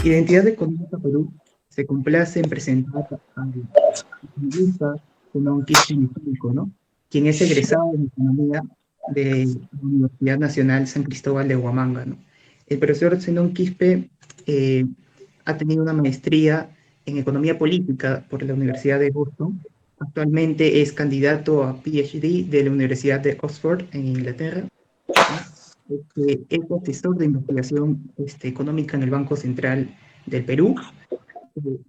Identidad Económica Perú se complace en presentar al economista Zenón Quispe Micalico, ¿no? Quien es egresado en Economía de la Universidad Nacional San Cristóbal de Huamanga, ¿no? El profesor Zenón Quispe eh, ha tenido una maestría en Economía Política por la Universidad de Boston. Actualmente es candidato a PhD de la Universidad de Oxford en Inglaterra, ¿no? Es asesor de investigación económica en el Banco Central del Perú.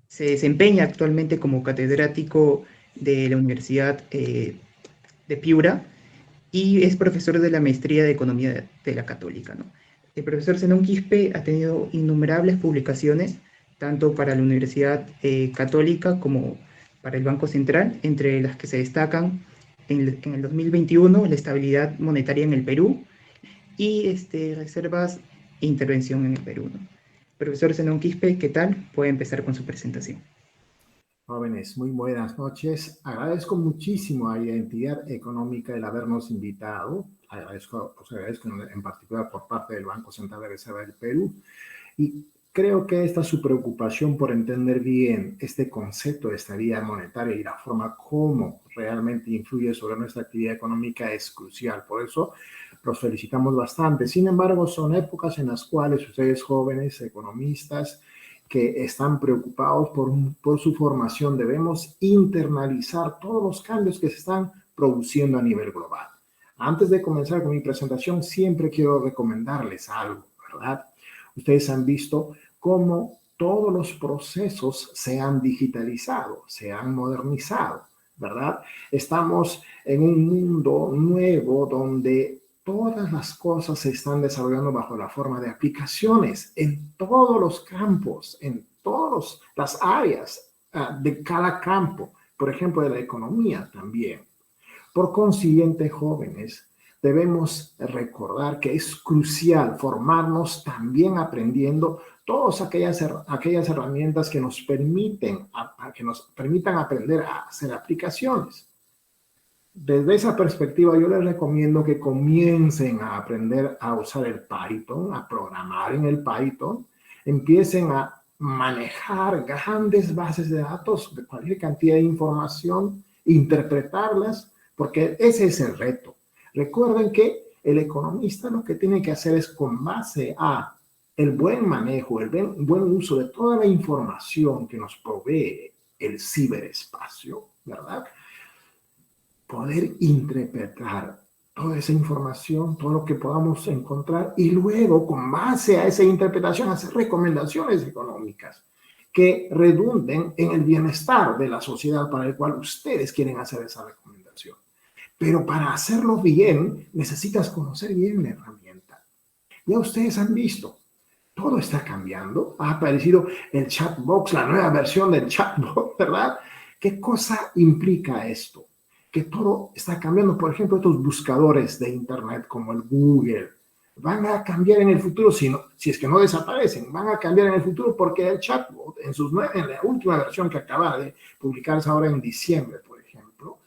Se desempeña actualmente como catedrático de la Universidad de Piura y es profesor de la maestría de Economía de la Católica, ¿no? El profesor Zenón Quispe ha tenido innumerables publicaciones, tanto para la Universidad Católica como para el Banco Central, entre las que se destacan en el 2021 la estabilidad monetaria en el Perú y reservas e intervención en el Perú, ¿no? Profesor Zenón Quispe, ¿qué tal? Puede empezar con su presentación. Jóvenes, muy buenas noches. Agradezco muchísimo a Identidad Económica el habernos invitado. Os agradezco en particular por parte del Banco Central de Reserva del Perú. Y creo que esta su preocupación por entender bien este concepto de estabilidad monetaria y la forma como realmente influye sobre nuestra actividad económica es crucial. Por eso los felicitamos bastante. Sin embargo, son épocas en las cuales ustedes jóvenes economistas que están preocupados por su formación, debemos internalizar todos los cambios que se están produciendo a nivel global. Antes de comenzar con mi presentación, siempre quiero recomendarles algo, ¿verdad? Ustedes han visto cómo todos los procesos se han digitalizado, se han modernizado, ¿verdad? Estamos en un mundo nuevo donde todas las cosas se están desarrollando bajo la forma de aplicaciones en todos los campos, en todas las áreas de cada campo, por ejemplo, de la economía también. Por consiguiente, jóvenes, debemos recordar que es crucial formarnos también aprendiendo todas aquellas herramientas que nos permitan aprender a hacer aplicaciones. Desde esa perspectiva, yo les recomiendo que comiencen a aprender a usar el Python, a programar en el Python, empiecen a manejar grandes bases de datos de cualquier cantidad de información, interpretarlas, porque ese es el reto. Recuerden que el economista lo que tiene que hacer es, con base a el buen manejo, el buen uso de toda la información que nos provee el ciberespacio, ¿verdad?, poder interpretar toda esa información, todo lo que podamos encontrar y luego, con base a esa interpretación, hacer recomendaciones económicas que redunden en el bienestar de la sociedad para el cual ustedes quieren hacer esa recomendación. Pero para hacerlo bien, necesitas conocer bien la herramienta. Ya ustedes han visto, todo está cambiando. Ha aparecido el chatbox, la nueva versión del chatbot, ¿verdad? ¿Qué cosa implica esto? Que todo está cambiando. Por ejemplo, estos buscadores de Internet como el Google van a cambiar en el futuro, si es que no desaparecen, van a cambiar en el futuro porque el chatbot, en la última versión que acaba de publicarse ahora en diciembre, por ejemplo,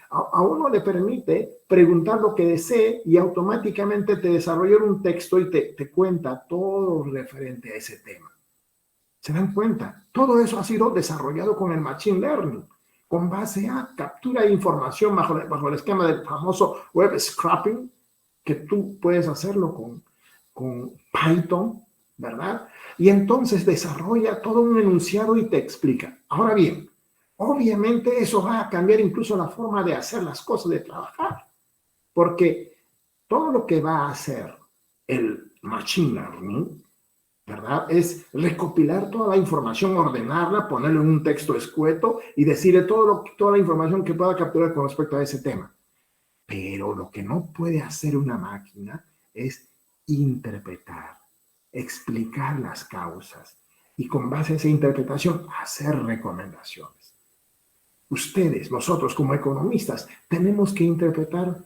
a uno le permite preguntar lo que desee y automáticamente te desarrolla un texto y te cuenta todo referente a ese tema. ¿Se dan cuenta? Todo eso ha sido desarrollado con el Machine Learning, con base a captura de información bajo el esquema del famoso web scraping, que tú puedes hacerlo con Python, ¿verdad? Y entonces desarrolla todo un enunciado y te explica. Ahora bien, obviamente eso va a cambiar incluso la forma de hacer las cosas, de trabajar, porque todo lo que va a hacer el Machine Learning, ¿verdad?, es recopilar toda la información, ordenarla, ponerla en un texto escueto y decirle toda la información que pueda capturar con respecto a ese tema. Pero lo que no puede hacer una máquina es interpretar, explicar las causas y, con base a esa interpretación, hacer recomendaciones. Ustedes, nosotros como economistas, tenemos que interpretar,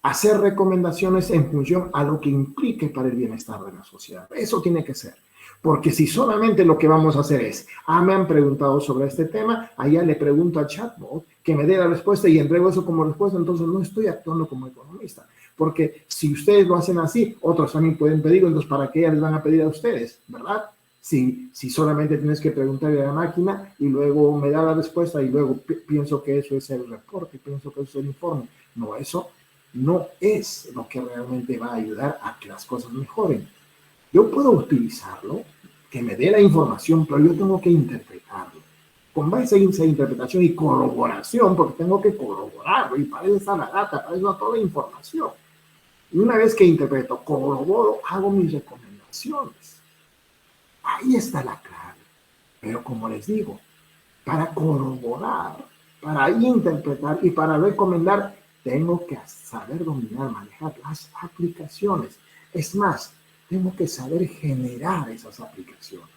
hacer recomendaciones en función a lo que implique para el bienestar de la sociedad. Eso tiene que ser. Porque si solamente lo que vamos a hacer es, me han preguntado sobre este tema, allá le pregunto al chatbot que me dé la respuesta y entrego eso como respuesta, entonces no estoy actuando como economista. Porque si ustedes lo hacen así, otros también pueden pedirlo, entonces ¿para qué les van a pedir a ustedes, verdad? Si solamente tienes que preguntarle a la máquina y luego me da la respuesta y luego pienso que eso es el reporte, pienso que eso es el informe. No, eso no es lo que realmente va a ayudar a que las cosas mejoren. Yo puedo utilizarlo, que me dé la información, pero yo tengo que interpretarlo. Con base en esa interpretación y corroboración, porque tengo que corroborarlo, y para eso está la data, para eso está toda la información. Y una vez que interpreto, corroboro, hago mis recomendaciones. Ahí está la clave. Pero como les digo, para corroborar, para interpretar y para recomendar, tengo que saber dominar, manejar las aplicaciones. Es más, tengo que saber generar esas aplicaciones.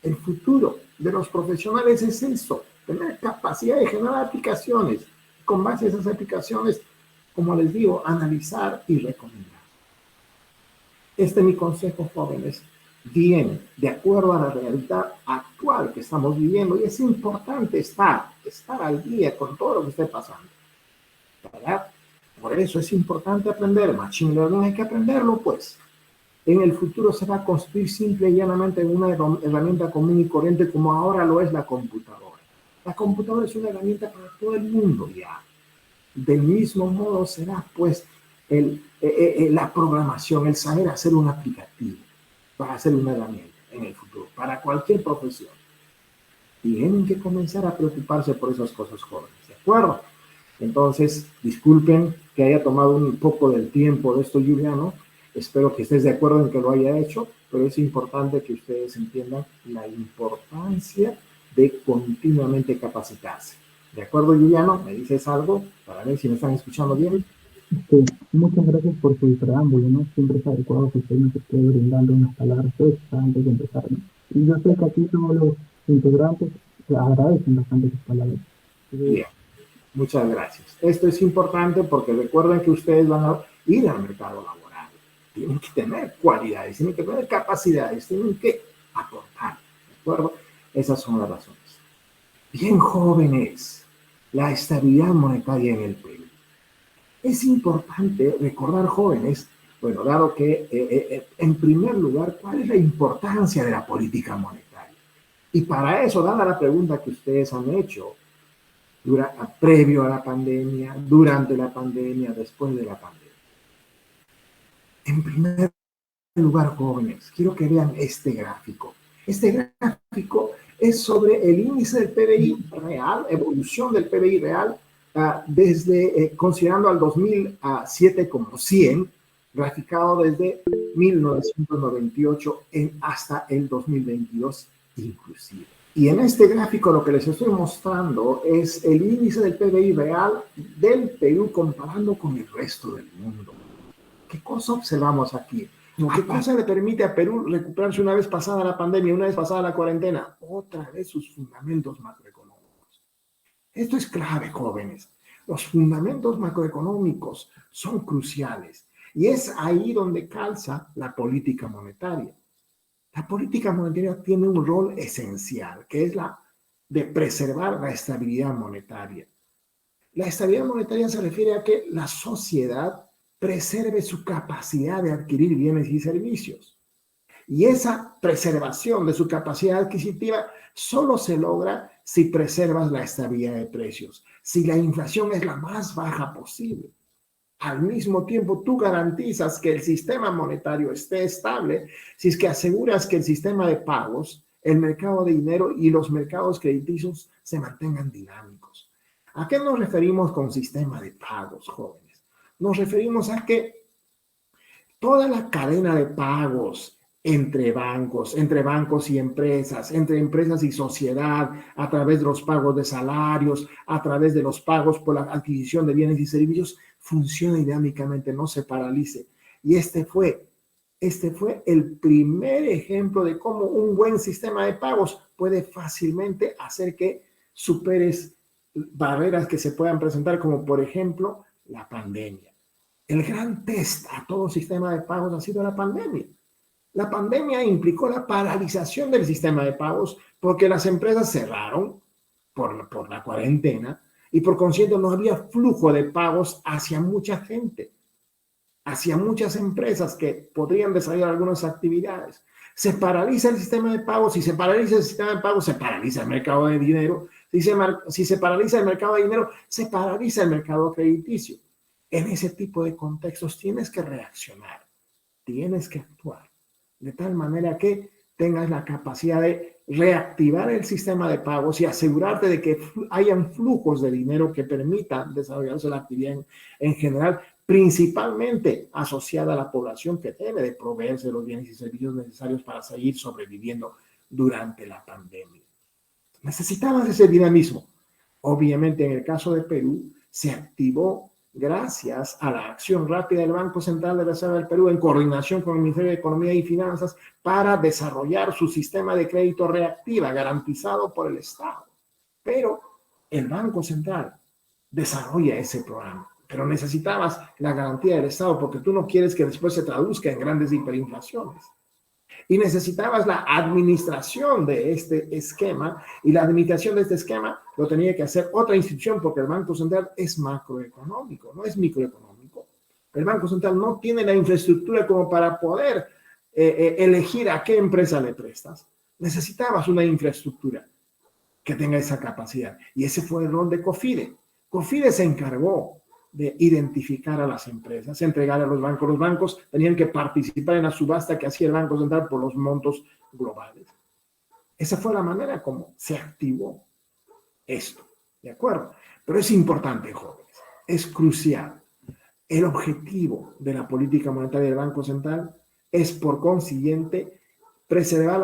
El futuro de los profesionales es eso, tener capacidad de generar aplicaciones. Con base a esas aplicaciones, como les digo, analizar y recomendar. Este es mi consejo, jóvenes. Bien, de acuerdo a la realidad actual que estamos viviendo, y es importante estar al día con todo lo que esté pasando, ¿verdad? Por eso es importante aprender. Machine Learning hay que aprenderlo, pues. En el futuro se va a construir simple y llanamente en una herramienta común y corriente como ahora lo es la computadora. La computadora es una herramienta para todo el mundo ya. Del mismo modo será, pues, la programación, el saber hacer un aplicativo, va a ser una herramienta en el futuro, para cualquier profesión. Tienen que comenzar a preocuparse por esas cosas, jóvenes, ¿de acuerdo? Entonces, disculpen que haya tomado un poco del tiempo de esto, Juliano. Espero que estés de acuerdo en que lo haya hecho, pero es importante que ustedes entiendan la importancia de continuamente capacitarse. ¿De acuerdo, Juliano? ¿Me dices algo para ver si me están escuchando bien? Muchas gracias por su preámbulo, ¿no? Siempre es adecuado que usted nos esté brindando unas palabras extra antes de empezar, ¿no? Y yo sé que aquí todos los integrantes agradecen bastante sus palabras. Bien, muchas gracias. Esto es importante porque recuerden que ustedes van a ir al mercado laboral. Tienen que tener cualidades, tienen que tener capacidades, tienen que aportar, ¿de acuerdo? Esas son las razones. Bien, jóvenes, la estabilidad monetaria en el Perú. Es importante recordar, jóvenes, bueno, dado que, en primer lugar, ¿cuál es la importancia de la política monetaria? Y para eso, dada la pregunta que ustedes han hecho, previo a la pandemia, durante la pandemia, después de la pandemia. En primer lugar, jóvenes, quiero que vean este gráfico. Este gráfico es sobre el índice del PBI real, evolución del PBI real, desde considerando al 2007 como 100, graficado desde 1998 hasta el 2022 inclusive. Y en este gráfico lo que les estoy mostrando es el índice del PBI real del Perú comparando con el resto del mundo. ¿Qué cosa observamos aquí? ¿Qué cosa le permite a Perú recuperarse una vez pasada la pandemia, una vez pasada la cuarentena? Otra vez sus fundamentos macroeconómicos. Esto es clave, jóvenes. Los fundamentos macroeconómicos son cruciales y es ahí donde calza la política monetaria. La política monetaria tiene un rol esencial, que es la de preservar la estabilidad monetaria. La estabilidad monetaria se refiere a que la sociedad preserve su capacidad de adquirir bienes y servicios. Y esa preservación de su capacidad adquisitiva solo se logra si preservas la estabilidad de precios, si la inflación es la más baja posible. Al mismo tiempo, tú garantizas que el sistema monetario esté estable si es que aseguras que el sistema de pagos, el mercado de dinero y los mercados crediticios se mantengan dinámicos. ¿A qué nos referimos con sistema de pagos, jóvenes? Nos referimos a que toda la cadena de pagos entre bancos y empresas, entre empresas y sociedad, a través de los pagos de salarios, a través de los pagos por la adquisición de bienes y servicios, funciona dinámicamente, no se paralice. Y este fue el primer ejemplo de cómo un buen sistema de pagos puede fácilmente hacer que superes barreras que se puedan presentar, como por ejemplo la pandemia. El gran test a todo sistema de pagos ha sido la pandemia. La pandemia implicó la paralización del sistema de pagos porque las empresas cerraron por la cuarentena y por consiguiente no había flujo de pagos hacia mucha gente, hacia muchas empresas que podrían desarrollar algunas actividades. Se paraliza el sistema de pagos. Si se paraliza el sistema de pagos, se paraliza el mercado de dinero. Si se paraliza el mercado de dinero, se paraliza el mercado crediticio. En ese tipo de contextos tienes que reaccionar, tienes que actuar, de tal manera que tengas la capacidad de reactivar el sistema de pagos y asegurarte de que hayan flujos de dinero que permitan desarrollarse la actividad en general, principalmente asociada a la población que debe de proveerse los bienes y servicios necesarios para seguir sobreviviendo durante la pandemia. Necesitabas ese dinamismo. Obviamente, en el caso de Perú, se activó gracias a la acción rápida del Banco Central de la Reserva del Perú en coordinación con el Ministerio de Economía y Finanzas para desarrollar su sistema de crédito reactiva garantizado por el Estado. Pero el Banco Central desarrolla ese programa, pero necesitabas la garantía del Estado porque tú no quieres que después se traduzca en grandes hiperinflaciones. Y necesitabas la administración de este esquema, y la administración de este esquema lo tenía que hacer otra institución porque el Banco Central es macroeconómico, no es microeconómico. El Banco Central no tiene la infraestructura como para poder elegir a qué empresa le prestas. Necesitabas una infraestructura que tenga esa capacidad, y ese fue el rol de COFIDE. COFIDE se encargó de identificar a las empresas, entregar a los bancos. Los bancos tenían que participar en la subasta que hacía el Banco Central por los montos globales. Esa fue la manera como se activó esto, ¿de acuerdo? Pero es importante, jóvenes, es crucial. El objetivo de la política monetaria del Banco Central es, por consiguiente, preservar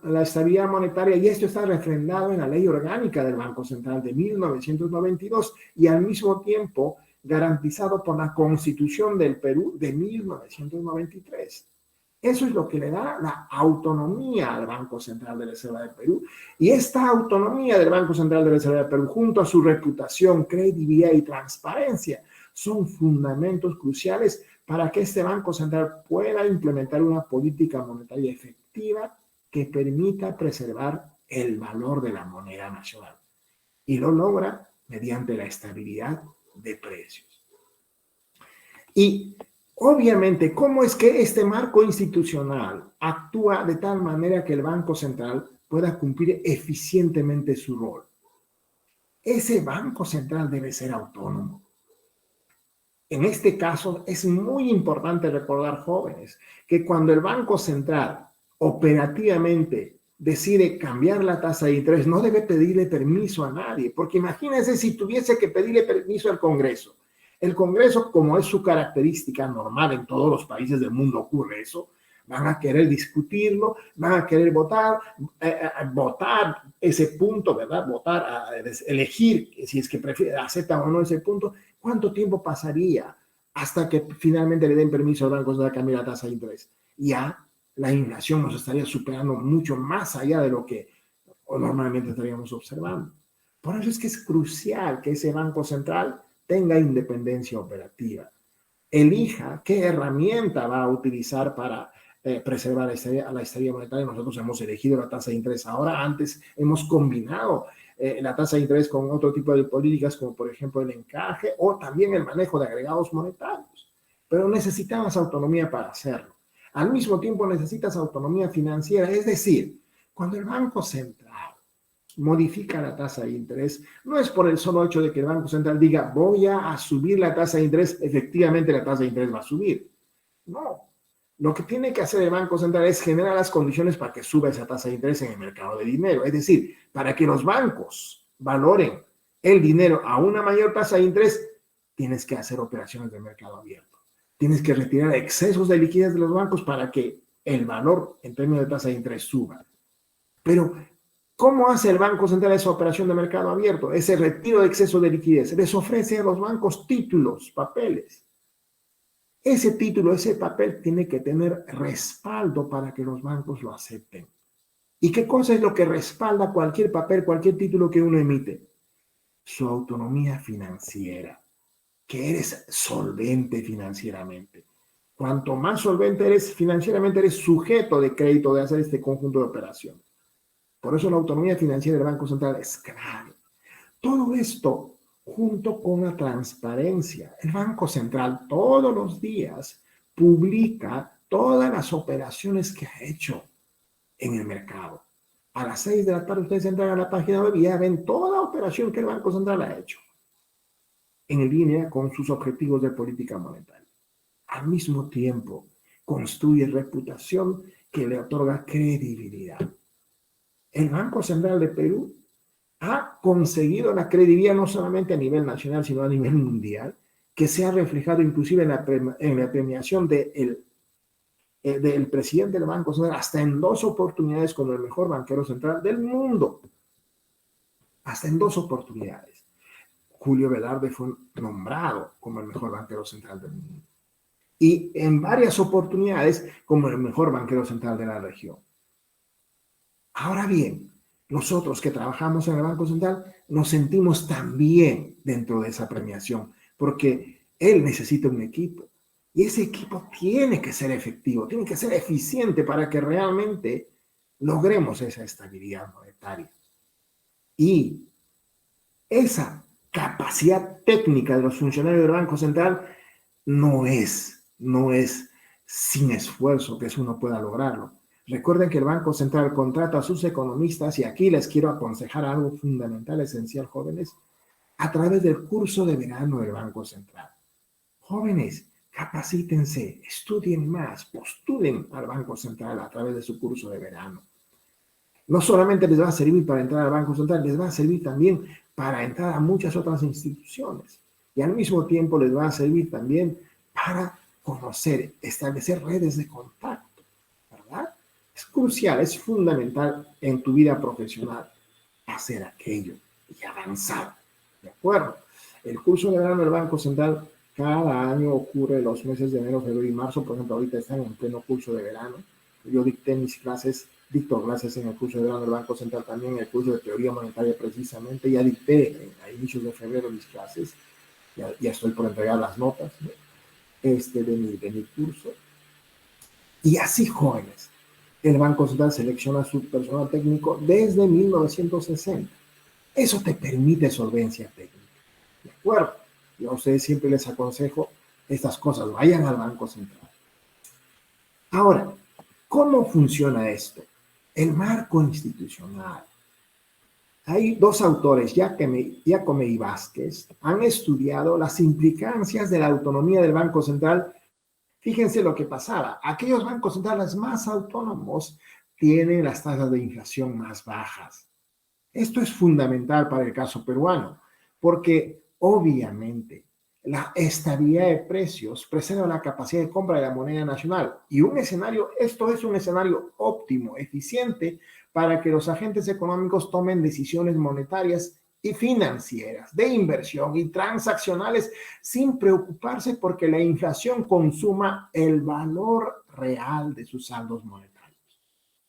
la estabilidad monetaria, y esto está refrendado en la Ley Orgánica del Banco Central de 1992 y al mismo tiempo garantizado por la Constitución del Perú de 1993. Eso es lo que le da la autonomía al Banco Central de la Reserva del Perú. Y esta autonomía del Banco Central de la Reserva del Perú, junto a su reputación, credibilidad y transparencia, son fundamentos cruciales para que este Banco Central pueda implementar una política monetaria efectiva que permita preservar el valor de la moneda nacional. Y lo logra mediante la estabilidad de precios. Y obviamente, ¿cómo es que este marco institucional actúa de tal manera que el Banco Central pueda cumplir eficientemente su rol? Ese Banco Central debe ser autónomo. En este caso, es muy importante recordar, jóvenes, que cuando el Banco Central operativamente decide cambiar la tasa de interés, no debe pedirle permiso a nadie, porque imagínense si tuviese que pedirle permiso al Congreso. El Congreso, como es su característica normal en todos los países del mundo, ocurre eso, van a querer discutirlo, van a querer votar ese punto, ¿verdad? Elegir si es que aceptan o no ese punto. ¿Cuánto tiempo pasaría hasta que finalmente le den permiso al Banco Central de cambiar la tasa de interés? Ya la inflación nos estaría superando mucho más allá de lo que normalmente estaríamos observando. Por eso es que es crucial que ese Banco Central tenga independencia operativa. Elija qué herramienta va a utilizar para preservar la estabilidad monetaria. Nosotros hemos elegido la tasa de interés. Ahora, antes hemos combinado la tasa de interés con otro tipo de políticas, como por ejemplo el encaje o también el manejo de agregados monetarios. Pero necesitamos autonomía para hacerlo. Al mismo tiempo necesitas autonomía financiera, es decir, cuando el Banco Central modifica la tasa de interés, no es por el solo hecho de que el Banco Central diga voy a subir la tasa de interés, efectivamente la tasa de interés va a subir. No, lo que tiene que hacer el Banco Central es generar las condiciones para que suba esa tasa de interés en el mercado de dinero, es decir, para que los bancos valoren el dinero a una mayor tasa de interés, tienes que hacer operaciones de mercado abierto. Tienes que retirar excesos de liquidez de los bancos para que el valor en términos de tasa de interés suba. Pero, ¿cómo hace el Banco Central esa operación de mercado abierto? Ese retiro de exceso de liquidez. Les ofrece a los bancos títulos, papeles. Ese título, ese papel tiene que tener respaldo para que los bancos lo acepten. ¿Y qué cosa es lo que respalda cualquier papel, cualquier título que uno emite? Su autonomía financiera. Que eres solvente financieramente. Cuanto más solvente eres financieramente, eres sujeto de crédito de hacer este conjunto de operaciones. Por eso la autonomía financiera del Banco Central es clave. Todo esto junto con la transparencia. El Banco Central todos los días publica todas las operaciones que ha hecho. en el mercado. A las 6 de la tarde ustedes entran a la página web y ya ven toda la operación que el Banco Central ha hecho en línea con sus objetivos de política monetaria. Al mismo tiempo, construye reputación que le otorga credibilidad. El Banco Central de Perú ha conseguido la credibilidad no solamente a nivel nacional, sino a nivel mundial, que se ha reflejado inclusive en la premiación del presidente del Banco Central, hasta en 2 oportunidades como el mejor banquero central del mundo. Hasta en 2 oportunidades. Julio Velarde fue nombrado como el mejor banquero central del mundo. Y en varias oportunidades como el mejor banquero central de la región. Ahora bien, nosotros que trabajamos en el Banco Central nos sentimos también dentro de esa premiación, porque él necesita un equipo. Y ese equipo tiene que ser efectivo, tiene que ser eficiente para que realmente logremos esa estabilidad monetaria. Y esa capacidad técnica de los funcionarios del Banco Central no es sin esfuerzo que uno pueda lograrlo. Recuerden que el Banco Central contrata a sus economistas, y aquí les quiero aconsejar algo fundamental, esencial, jóvenes, a través del curso de verano del Banco Central. Jóvenes, capacítense, estudien más, postulen al Banco Central a través de su curso de verano. No solamente les va a servir para entrar al Banco Central, les va a servir también para entrar a muchas otras instituciones. Y al mismo tiempo les va a servir también para conocer, establecer redes de contacto, ¿verdad? Es crucial, es fundamental en tu vida profesional hacer aquello y avanzar, ¿de acuerdo? El curso de verano del Banco Central cada año ocurre los meses de enero, febrero y marzo. Por ejemplo, ahorita están en pleno curso de verano. Yo dicto clases en el curso de verano del Banco Central, también en el curso de teoría monetaria precisamente. Ya dicté a inicios de febrero mis clases. Ya estoy por entregar las notas, ¿no? de mi curso. Y así, jóvenes, el Banco Central selecciona a su personal técnico desde 1960. Eso te permite solvencia técnica. ¿De acuerdo? Yo a ustedes siempre les aconsejo estas cosas. Vayan al Banco Central. Ahora, ¿cómo funciona esto? El marco institucional. Hay 2 autores, Jacome y Vázquez, han estudiado las implicancias de la autonomía del Banco Central. Fíjense lo que pasaba. Aquellos bancos centrales más autónomos tienen las tasas de inflación más bajas. Esto es fundamental para el caso peruano, porque obviamente la estabilidad de precios preserva la capacidad de compra de la moneda nacional. Y esto es un escenario óptimo, eficiente, para que los agentes económicos tomen decisiones monetarias y financieras, de inversión y transaccionales, sin preocuparse porque la inflación consuma el valor real de sus saldos monetarios.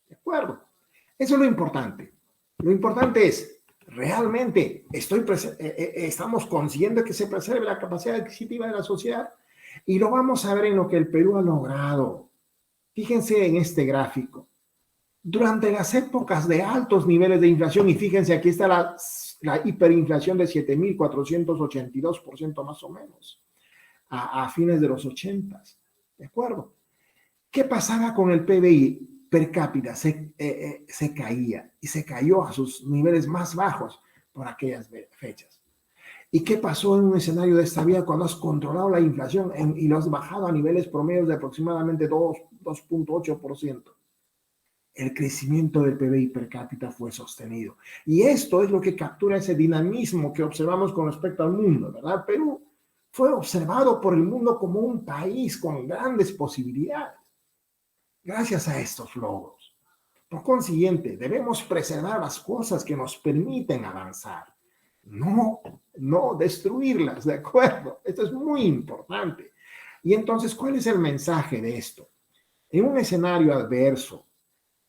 ¿De acuerdo? Eso es lo importante. Lo importante es, realmente estamos conscientes que se preserve la capacidad adquisitiva de la sociedad, y lo vamos a ver en lo que el Perú ha logrado. Fíjense en este gráfico. Durante las épocas de altos niveles de inflación, y fíjense, aquí está la hiperinflación de 7.482% más o menos, a fines de los 80, ¿de acuerdo? ¿Qué pasaba con el PBI per cápita? Se caía, y se cayó a sus niveles más bajos por aquellas fechas. ¿Y qué pasó en un escenario de estabilidad cuando has controlado la inflación y lo has bajado a niveles promedios de aproximadamente 2.8%? El crecimiento del PBI per cápita fue sostenido. Y esto es lo que captura ese dinamismo que observamos con respecto al mundo, ¿verdad? Perú fue observado por el mundo como un país con grandes posibilidades, gracias a estos logros. Por consiguiente, debemos preservar las cosas que nos permiten avanzar, no destruirlas, ¿de acuerdo? Esto es muy importante. Y entonces, ¿cuál es el mensaje de esto? En un escenario adverso,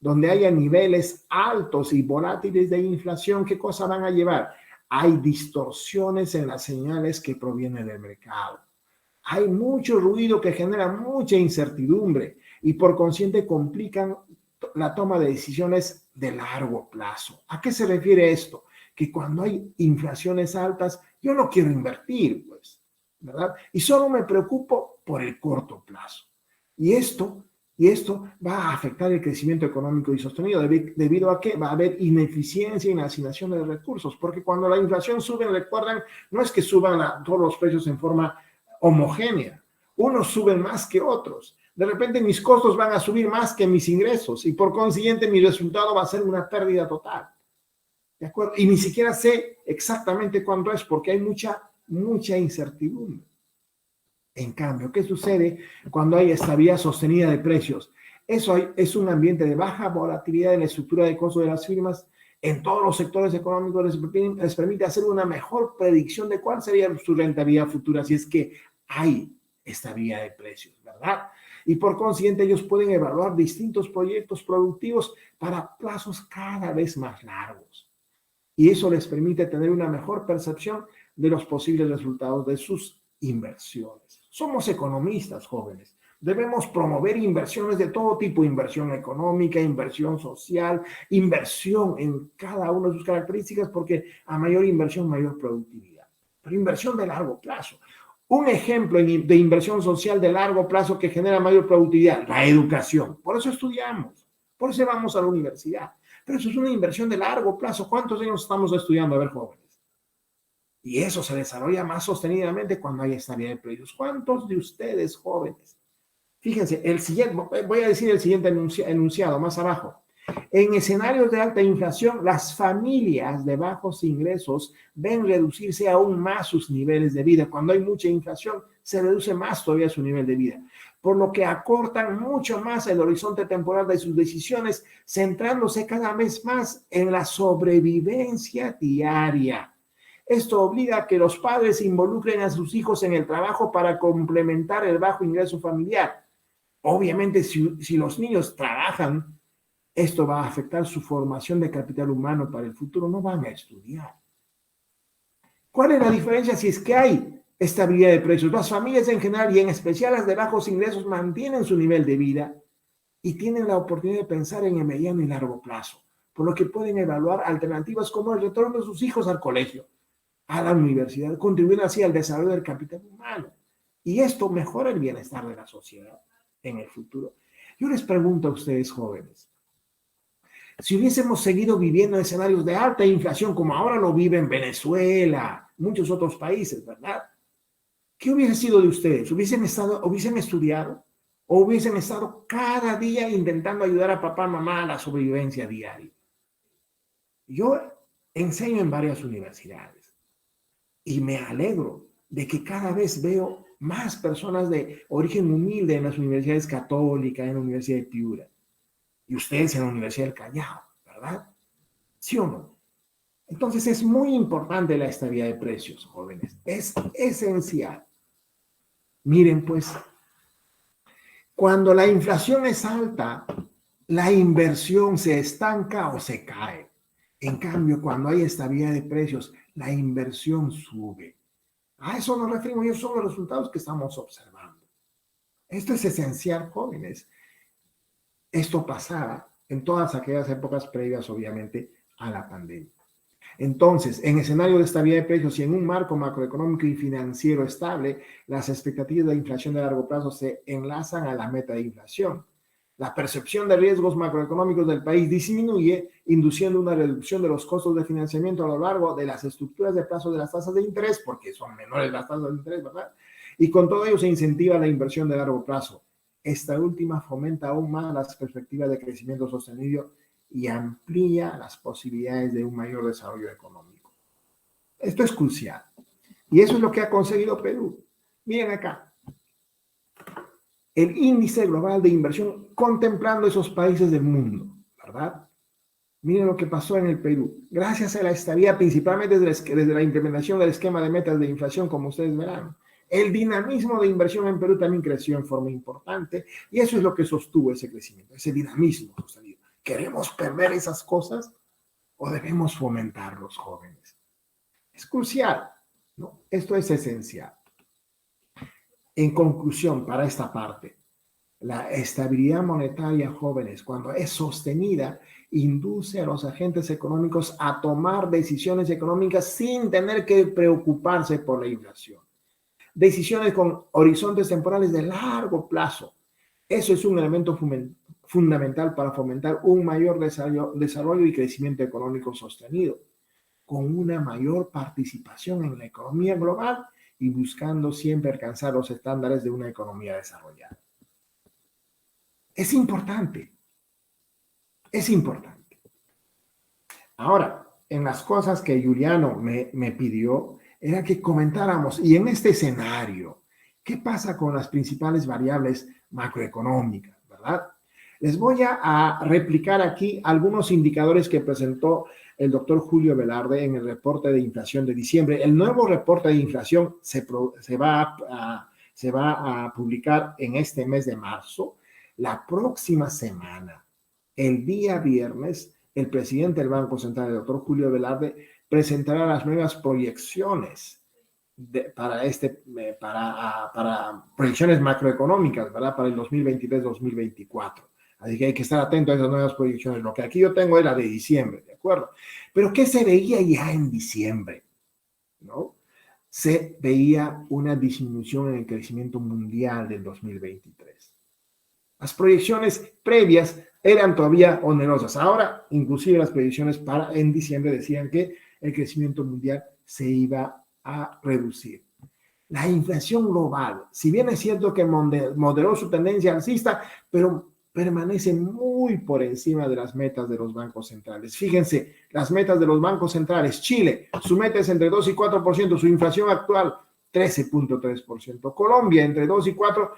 donde haya niveles altos y volátiles de inflación, ¿qué cosa van a llevar? Hay distorsiones en las señales que provienen del mercado. Hay mucho ruido que genera mucha incertidumbre y por consiguiente complican la toma de decisiones de largo plazo. ¿A qué se refiere esto? Que cuando hay inflaciones altas, yo no quiero invertir, pues, ¿verdad? Y solo me preocupo por el corto plazo. Y esto Y esto va a afectar el crecimiento económico y sostenido, debido a que va a haber ineficiencia en la asignación de recursos, porque cuando la inflación sube, recuerdan, no es que suban todos los precios en forma homogénea, unos suben más que otros. De repente mis costos van a subir más que mis ingresos y por consiguiente mi resultado va a ser una pérdida total. ¿De acuerdo? Y ni siquiera sé exactamente cuándo es porque hay mucha incertidumbre. En cambio, ¿qué sucede cuando hay estabilidad sostenida de precios? Eso es un ambiente de baja volatilidad en la estructura de costos de las firmas. En todos los sectores económicos les permite hacer una mejor predicción de cuál sería su rentabilidad futura si es que hay estabilidad de precios, ¿verdad? Y por consiguiente ellos pueden evaluar distintos proyectos productivos para plazos cada vez más largos. Y eso les permite tener una mejor percepción de los posibles resultados de sus inversiones. Somos economistas, jóvenes. Debemos promover inversiones de todo tipo, inversión económica, inversión social, inversión en cada una de sus características, porque a mayor inversión, mayor productividad. Pero inversión de largo plazo. Un ejemplo de inversión social de largo plazo que genera mayor productividad, la educación. Por eso estudiamos, por eso vamos a la universidad. Pero eso es una inversión de largo plazo. ¿Cuántos años estamos estudiando? A ver, jóvenes. Y eso se desarrolla más sostenidamente cuando hay estabilidad de precios. ¿Cuántos de ustedes, jóvenes? Fíjense, voy a decir el siguiente enunciado más abajo. En escenarios de alta inflación, las familias de bajos ingresos ven reducirse aún más sus niveles de vida. Cuando hay mucha inflación, se reduce más todavía su nivel de vida, por lo que acortan mucho más el horizonte temporal de sus decisiones, centrándose cada vez más en la sobrevivencia diaria. Esto obliga a que los padres involucren a sus hijos en el trabajo para complementar el bajo ingreso familiar. Obviamente, si los niños trabajan, esto va a afectar su formación de capital humano para el futuro. No van a estudiar. ¿Cuál es la diferencia si es que hay estabilidad de precios? Las familias en general y en especial las de bajos ingresos mantienen su nivel de vida y tienen la oportunidad de pensar en el mediano y largo plazo, por lo que pueden evaluar alternativas como el retorno de sus hijos al colegio, a la universidad, contribuir así al desarrollo del capital humano. Y esto mejora el bienestar de la sociedad en el futuro. Yo les pregunto a ustedes, jóvenes, si hubiésemos seguido viviendo en escenarios de alta inflación como ahora lo viven Venezuela, muchos otros países, ¿verdad? ¿Qué hubiese sido de ustedes? ¿Hubiesen estudiado? ¿O hubiesen estado cada día intentando ayudar a papá y mamá a la sobrevivencia diaria? Yo enseño en varias universidades y me alegro de que cada vez veo más personas de origen humilde en las universidades católicas, en la Universidad de Piura. Y ustedes en la Universidad del Callao, ¿verdad? ¿Sí o no? Entonces es muy importante la estabilidad de precios, jóvenes. Es esencial. Miren, pues, cuando la inflación es alta, la inversión se estanca o se cae. En cambio, cuando hay estabilidad de precios, la inversión sube. A eso nos referimos y esos son los resultados que estamos observando. Esto es esencial, jóvenes. Esto pasaba en todas aquellas épocas previas, obviamente, a la pandemia. Entonces, en escenario de estabilidad de precios y en un marco macroeconómico y financiero estable, las expectativas de inflación de largo plazo se enlazan a la meta de inflación. La percepción de riesgos macroeconómicos del país disminuye, induciendo una reducción de los costos de financiamiento a lo largo de las estructuras de plazo de las tasas de interés, porque son menores las tasas de interés, ¿verdad? Y con todo ello se incentiva la inversión de largo plazo. Esta última fomenta aún más las perspectivas de crecimiento sostenido y amplía las posibilidades de un mayor desarrollo económico. Esto es crucial. Y eso es lo que ha conseguido Perú. Miren acá. El índice global de inversión contemplando esos países del mundo, ¿verdad? Miren lo que pasó en el Perú. Gracias a la estabilidad, principalmente desde la implementación del esquema de metas de inflación, como ustedes verán, el dinamismo de inversión en Perú también creció en forma importante y eso es lo que sostuvo ese crecimiento, ese dinamismo sostenido. ¿Queremos perder esas cosas o debemos fomentarlos, jóvenes? Es crucial, ¿no? Esto es esencial. En conclusión, para esta parte, la estabilidad monetaria, jóvenes, cuando es sostenida, induce a los agentes económicos a tomar decisiones económicas sin tener que preocuparse por la inflación. Decisiones con horizontes temporales de largo plazo Eso es un elemento fundamental para fomentar un mayor desarrollo y crecimiento económico sostenido, con una mayor participación en la economía global y buscando siempre alcanzar los estándares de una economía desarrollada. Es importante. Es importante. Ahora, en las cosas que Juliano me pidió, era que comentáramos, y en este escenario, ¿qué pasa con las principales variables macroeconómicas, verdad? Les voy a replicar aquí algunos indicadores que presentó el doctor Julio Velarde en el reporte de inflación de diciembre. El nuevo reporte de inflación se va a publicar en este mes de marzo. La próxima semana, el día viernes, el presidente del Banco Central, el doctor Julio Velarde, presentará las nuevas proyecciones para proyecciones macroeconómicas, ¿verdad? Para el 2023-2024. Así que hay que estar atento a esas nuevas proyecciones. Lo que aquí yo tengo es la de diciembre, ¿de acuerdo? Pero ¿qué se veía ya en diciembre? ¿No? Se veía una disminución en el crecimiento mundial del 2023. Las proyecciones previas eran todavía onerosas. Ahora, inclusive las proyecciones en diciembre decían que el crecimiento mundial se iba a reducir. La inflación global, si bien es cierto que moderó su tendencia alcista, pero permanece muy por encima de las metas de los bancos centrales. Fíjense, las metas de los bancos centrales. Chile, su meta es entre 2 y 4%, su inflación actual 13.3%. Colombia, entre 2 y 4%,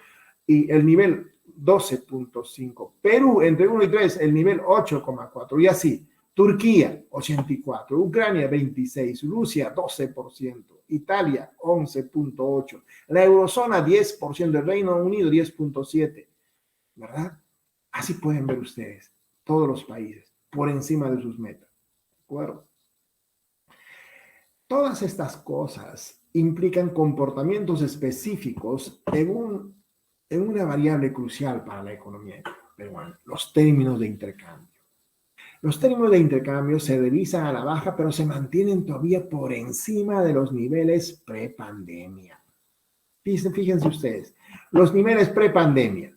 y el nivel 12.5%. Perú, entre 1 y 3, el nivel 8.4%. Y así, Turquía, 84%, Ucrania, 26%, Rusia, 12%, Italia, 11.8%, la eurozona, 10%, el Reino Unido, 10.7%, ¿verdad? Así pueden ver ustedes, todos los países, por encima de sus metas, ¿de acuerdo? Todas estas cosas implican comportamientos específicos en una variable crucial para la economía peruana, los términos de intercambio. Los términos de intercambio se revisan a la baja, pero se mantienen todavía por encima de los niveles prepandemia. Fíjense ustedes, los niveles prepandemia,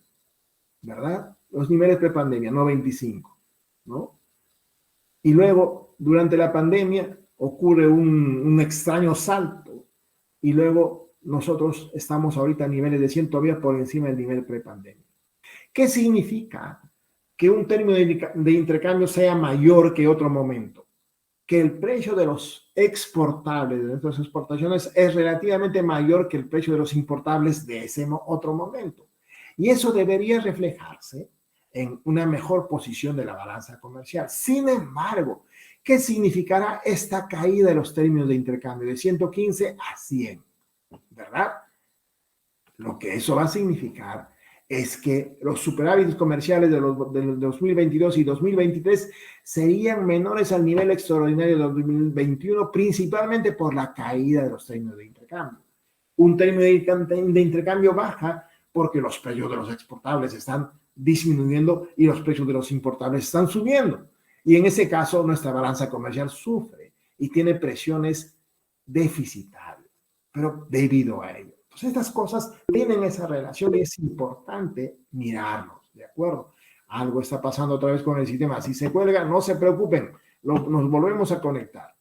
¿verdad? Los niveles prepandemia, no 25, ¿no? Y luego, durante la pandemia, ocurre un extraño salto y luego nosotros estamos ahorita a niveles de 100 todavía por encima del nivel prepandemia. ¿Qué significa que un término de intercambio sea mayor que otro momento? Que el precio de los exportables, de nuestras exportaciones, es relativamente mayor que el precio de los importables de ese otro momento. Y eso debería reflejarse en una mejor posición de la balanza comercial. Sin embargo, ¿qué significará esta caída de los términos de intercambio de 115 a 100? ¿Verdad? Lo que eso va a significar es que los superávites comerciales del 2022 y 2023 serían menores al nivel extraordinario de 2021, principalmente por la caída de los términos de intercambio. Un término de intercambio baja porque los precios de los exportables están disminuyendo y los precios de los importables están subiendo. Y en ese caso, nuestra balanza comercial sufre y tiene presiones deficitarias, pero debido a ello. Entonces, estas cosas tienen esa relación y es importante mirarlos, ¿de acuerdo? Algo está pasando otra vez con el sistema. Si se cuelga, no se preocupen, nos volvemos a conectar.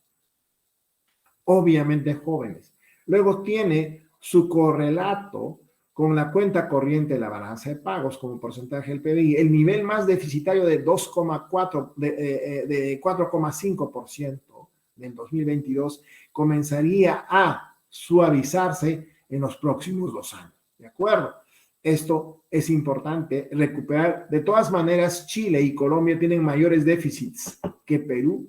Obviamente, jóvenes. Luego tiene su correlato con la cuenta corriente de la balanza de pagos como porcentaje del PBI. El nivel más deficitario de 4,5% del 2022 comenzaría a suavizarse en los próximos 2 años, ¿de acuerdo? Esto es importante recuperar. De todas maneras, Chile y Colombia tienen mayores déficits que Perú.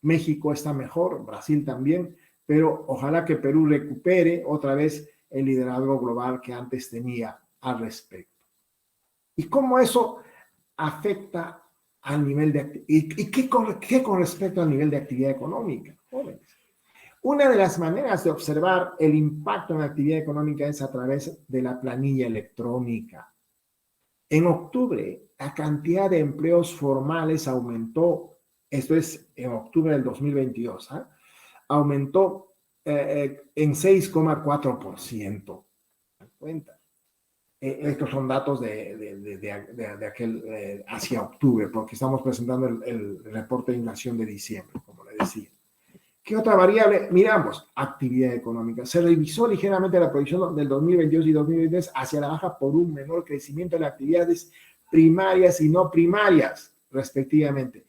México está mejor, Brasil también, pero ojalá que Perú recupere otra vez el liderazgo global que antes tenía al respecto. ¿Y cómo eso afecta al nivel de actividad? ¿Y qué con respecto al nivel de actividad económica, jóvenes? Una de las maneras de observar el impacto en la actividad económica es a través de la planilla electrónica. En octubre, la cantidad de empleos formales aumentó, esto es en octubre del 2022, aumentó en 6,4%. ¿Se dan cuenta? Estos son datos de aquel hacia octubre, porque estamos presentando el reporte de inflación de diciembre, como le decía. ¿Qué otra variable? Miramos, actividad económica. Se revisó ligeramente la proyección del 2022 y 2023 hacia la baja por un menor crecimiento de las actividades primarias y no primarias, respectivamente.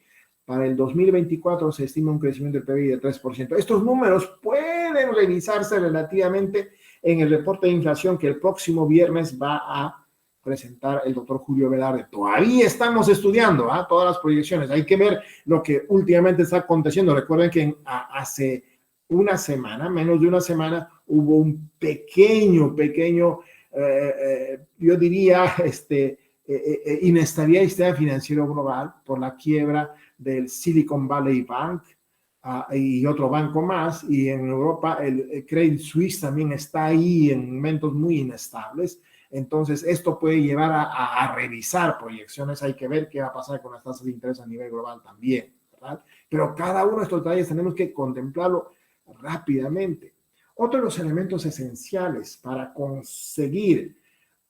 Para el 2024 se estima un crecimiento del PBI de 3%. Estos números pueden revisarse relativamente en el reporte de inflación que el próximo viernes va a presentar el doctor Julio Velarde. Todavía estamos estudiando todas las proyecciones. Hay que ver lo que últimamente está aconteciendo. Recuerden que hace una semana, menos de una semana, hubo un pequeño, yo diría, inestabilidad del sistema financiero global por la quiebra del Silicon Valley Bank y otro banco más. Y en Europa el Credit Suisse también está ahí en momentos muy inestables. Entonces, esto puede llevar a revisar proyecciones. Hay que ver qué va a pasar con las tasas de interés a nivel global también, ¿verdad? Pero cada uno de estos detalles tenemos que contemplarlo rápidamente. Otro de los elementos esenciales para conseguir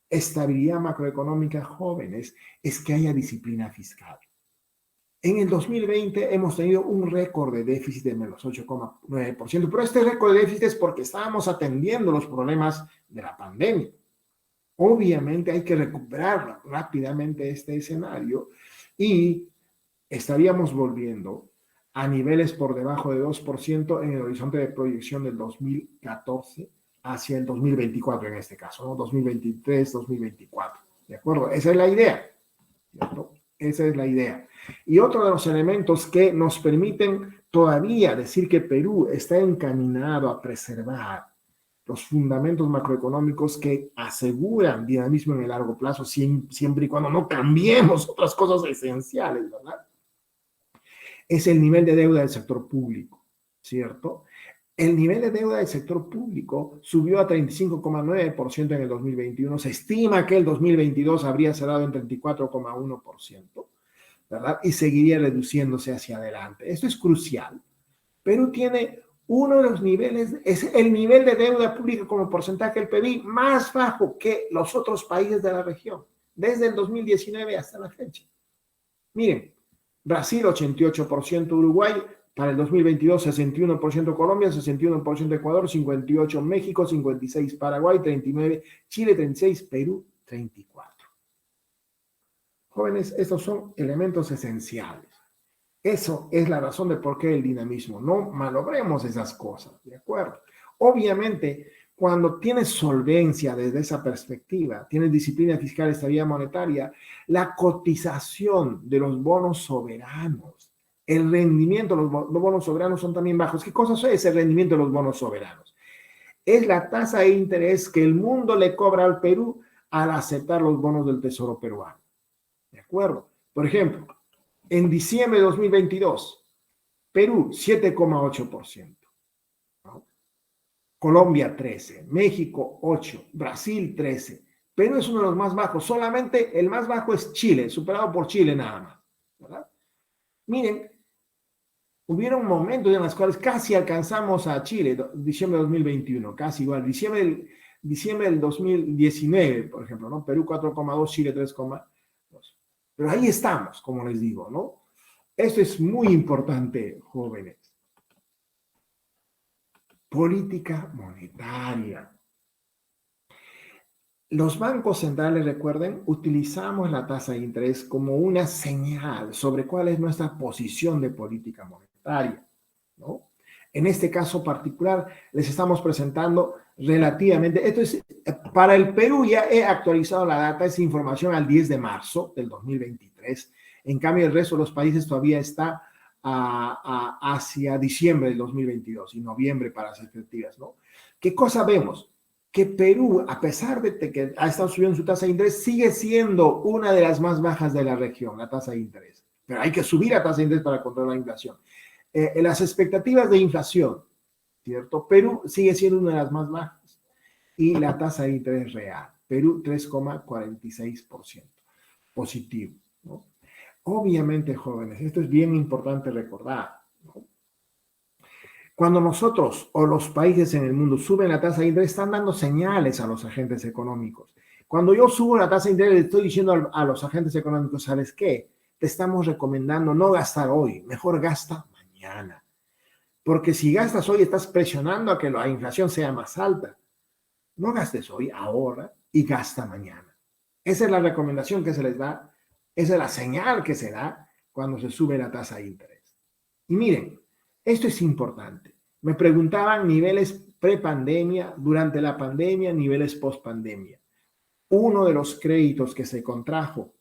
estabilidad macroeconómica, jóvenes, es que haya disciplina fiscal. En el 2020 hemos tenido un récord de déficit de menos 8,9%, pero este récord de déficit es porque estábamos atendiendo los problemas de la pandemia. Obviamente hay que recuperar rápidamente este escenario y estaríamos volviendo a niveles por debajo de 2% en el horizonte de proyección del 2014 hacia el 2024 en este caso, ¿no? 2023, 2024. ¿De acuerdo? Esa es la idea. ¿Cierto? Esa es la idea. Y otro de los elementos que nos permiten todavía decir que Perú está encaminado a preservar los fundamentos macroeconómicos que aseguran dinamismo en el largo plazo, siempre y cuando no cambiemos otras cosas esenciales, ¿verdad? Es el nivel de deuda del sector público, ¿cierto? El nivel de deuda del sector público subió a 35,9% en el 2021. Se estima que el 2022 habría cerrado en 34,1%, ¿verdad? Y seguiría reduciéndose hacia adelante. Esto es crucial. Perú tiene uno de los niveles, es el nivel de deuda pública como porcentaje del PIB más bajo que los otros países de la región, desde el 2019 hasta la fecha. Miren, Brasil 88%, Uruguay para el 2022 61% Colombia, 61% Ecuador, 58% México, 56% Paraguay, 39% Chile, 36% Perú, 34%. Jóvenes, estos son elementos esenciales. Eso es la razón de por qué el dinamismo. No malogremos esas cosas, ¿de acuerdo? Obviamente, cuando tienes solvencia desde esa perspectiva, tienes disciplina fiscal, estabilidad monetaria, la cotización de los bonos soberanos, el rendimiento de los bonos soberanos son también bajos. ¿Qué cosa es el rendimiento de los bonos soberanos? Es la tasa de interés que el mundo le cobra al Perú al aceptar los bonos del Tesoro peruano. ¿De acuerdo? Por ejemplo, en diciembre de 2022, Perú 7,8%, ¿no? Colombia 13%, México 8%, Brasil 13%. Perú es uno de los más bajos, solamente el más bajo es Chile, superado por Chile nada más, ¿verdad? Miren, hubieron momentos en los cuales casi alcanzamos a Chile, diciembre de 2021, casi igual, diciembre del 2019, por ejemplo, ¿no? Perú 4,2%, Chile 3,2%. Pero ahí estamos, como les digo, ¿no? Esto es muy importante, jóvenes. Política monetaria. Los bancos centrales, recuerden, utilizamos la tasa de interés como una señal sobre cuál es nuestra posición de política monetaria, ¿no? En este caso particular, les estamos presentando relativamente, esto es, para el Perú ya he actualizado la data, esa información al 10 de marzo del 2023. En cambio, el resto de los países todavía está hacia diciembre del 2022 y noviembre para las efectivas, ¿no? ¿Qué cosa vemos? Que Perú, a pesar de que ha estado subiendo su tasa de interés, sigue siendo una de las más bajas de la región, la tasa de interés. Pero hay que subir la tasa de interés para controlar la inflación. Las expectativas de inflación, ¿cierto? Perú sigue siendo una de las más bajas. Y la tasa de interés real, Perú 3,46%, positivo, ¿no? Obviamente, jóvenes, esto es bien importante recordar, ¿no? Cuando nosotros o los países en el mundo suben la tasa de interés, están dando señales a los agentes económicos Cuando yo subo la tasa de interés, le estoy diciendo a los agentes económicos, ¿sabes qué? Te estamos recomendando no gastar hoy, mejor gasta mañana. Porque si gastas hoy, estás presionando a que la inflación sea más alta. No gastes hoy, ahorra y gasta mañana. Esa es la recomendación que se les da, esa es la señal que se da cuando se sube la tasa de interés. Y miren, esto es importante. Me preguntaban niveles prepandemia, durante la pandemia, niveles postpandemia. Uno de los créditos que se contrajo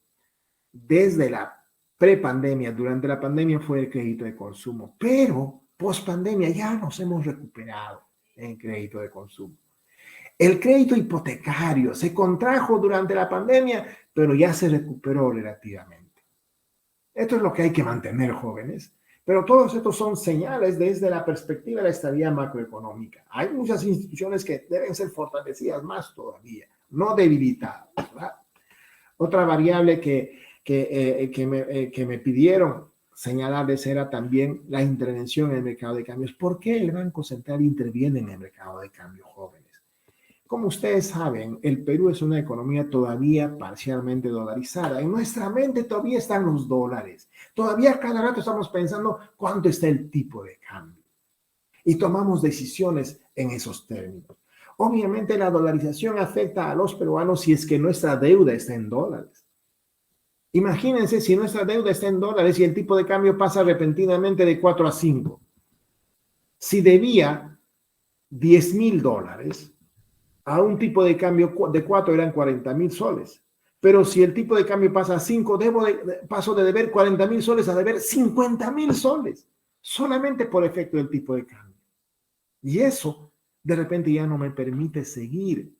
desde la prepandemia, durante la pandemia, fue el crédito de consumo, pero postpandemia ya nos hemos recuperado en crédito de consumo. El crédito hipotecario se contrajo durante la pandemia, pero ya se recuperó relativamente. Esto es lo que hay que mantener, jóvenes. Pero todos estos son señales desde la perspectiva de la estabilidad macroeconómica. Hay muchas instituciones que deben ser fortalecidas más todavía, no debilitadas, ¿verdad? Otra variable que me pidieron señalarles era también la intervención en el mercado de cambios. ¿Por qué el Banco Central interviene en el mercado de cambios, jóvenes? Como ustedes saben, el Perú es una economía todavía parcialmente dolarizada. En nuestra mente todavía están los dólares. Todavía cada rato estamos pensando cuánto está el tipo de cambio. Y tomamos decisiones en esos términos. Obviamente la dolarización afecta a los peruanos si es que nuestra deuda está en dólares. Imagínense si nuestra deuda está en dólares y el tipo de cambio pasa repentinamente de 4 a 5. Si debía $10,000, a un tipo de cambio de 4 eran 40,000 soles. Pero si el tipo de cambio pasa a 5, paso de deber 40,000 soles a deber 50,000 soles, solamente por efecto del tipo de cambio. Y eso de repente ya no me permite seguir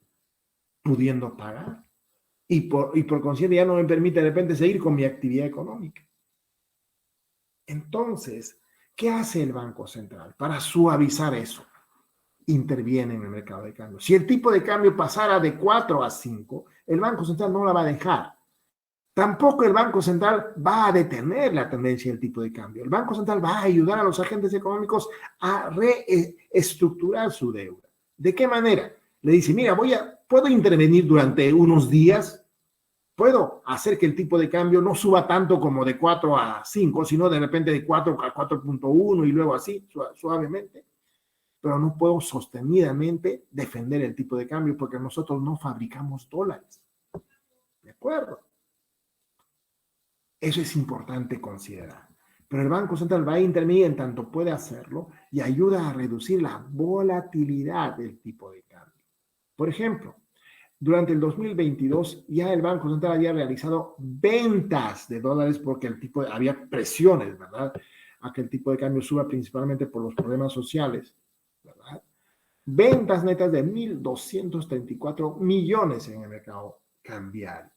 pudiendo pagar. Y por consiguiente ya no me permite de repente seguir con mi actividad económica. Entonces, ¿qué hace el Banco Central para suavizar eso? Interviene en el mercado de cambio. Si el tipo de cambio pasara de 4 a 5, el Banco Central no la va a dejar. Tampoco el Banco Central va a detener la tendencia del tipo de cambio. El Banco Central va a ayudar a los agentes económicos a reestructurar su deuda. ¿De qué manera? Le dice, mira, puedo intervenir durante unos días, puedo hacer que el tipo de cambio no suba tanto como de 4 a 5, sino de repente de 4 a 4.1 y luego así, suavemente. Pero no puedo sostenidamente defender el tipo de cambio porque nosotros no fabricamos dólares. ¿De acuerdo? Eso es importante considerar. Pero el Banco Central va a intervenir en tanto puede hacerlo y ayuda a reducir la volatilidad del tipo de cambio. Por ejemplo, durante el 2022 ya el Banco Central había realizado ventas de dólares porque había presiones, ¿verdad? A que el tipo de cambio suba principalmente por los problemas sociales, ¿verdad? Ventas netas de 1.234 millones en el mercado cambiario.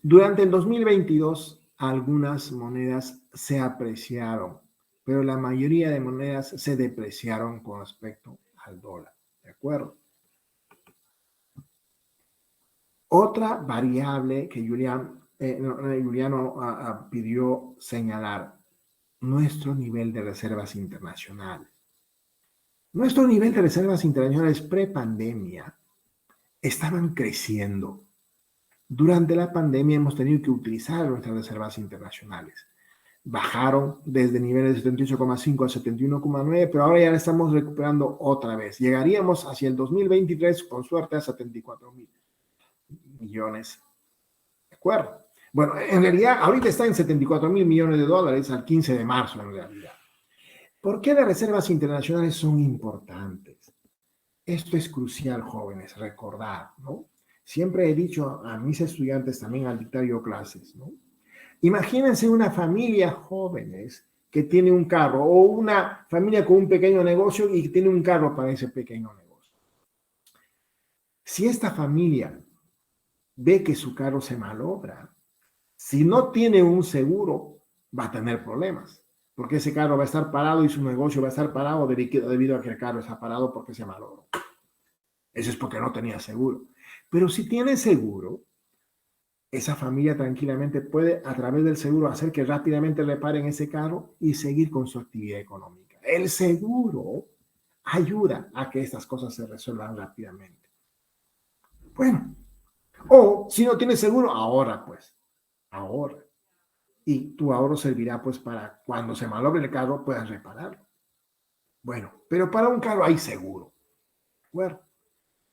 Durante el 2022, algunas monedas se apreciaron, pero la mayoría de monedas se depreciaron con respecto al dólar. ¿De acuerdo? Otra variable que Juliano pidió señalar, nuestro nivel de reservas internacionales. Nuestro nivel de reservas internacionales pre-pandemia estaban creciendo. Durante la pandemia hemos tenido que utilizar nuestras reservas internacionales. Bajaron desde niveles de 78,5 a 71,9, pero ahora ya la estamos recuperando otra vez. Llegaríamos hacia el 2023 con suerte a 74,000 millones. ¿De acuerdo? Bueno, en realidad ahorita está en 74,000 millones de dólares al 15 de marzo en realidad. ¿Por qué las reservas internacionales son importantes? Esto es crucial, jóvenes, recordar, ¿no? Siempre he dicho a mis estudiantes también al dictar yo clases, ¿no? Imagínense una familia jóvenes que tiene un carro o una familia con un pequeño negocio y que tiene un carro para ese pequeño negocio. Si esta familia ve que su carro se malogra, si no tiene un seguro, va a tener problemas, porque ese carro va a estar parado y su negocio va a estar parado debido a que el carro está parado porque se malogró. Eso es porque no tenía seguro. Pero si tiene seguro, esa familia tranquilamente puede, a través del seguro, hacer que rápidamente reparen ese carro y seguir con su actividad económica. El seguro ayuda a que estas cosas se resuelvan rápidamente. Bueno, o si no tienes seguro, ahorra pues, ahorra. Y tu ahorro servirá pues para cuando se malogre el carro puedas repararlo. Bueno, pero para un carro hay seguro. Bueno,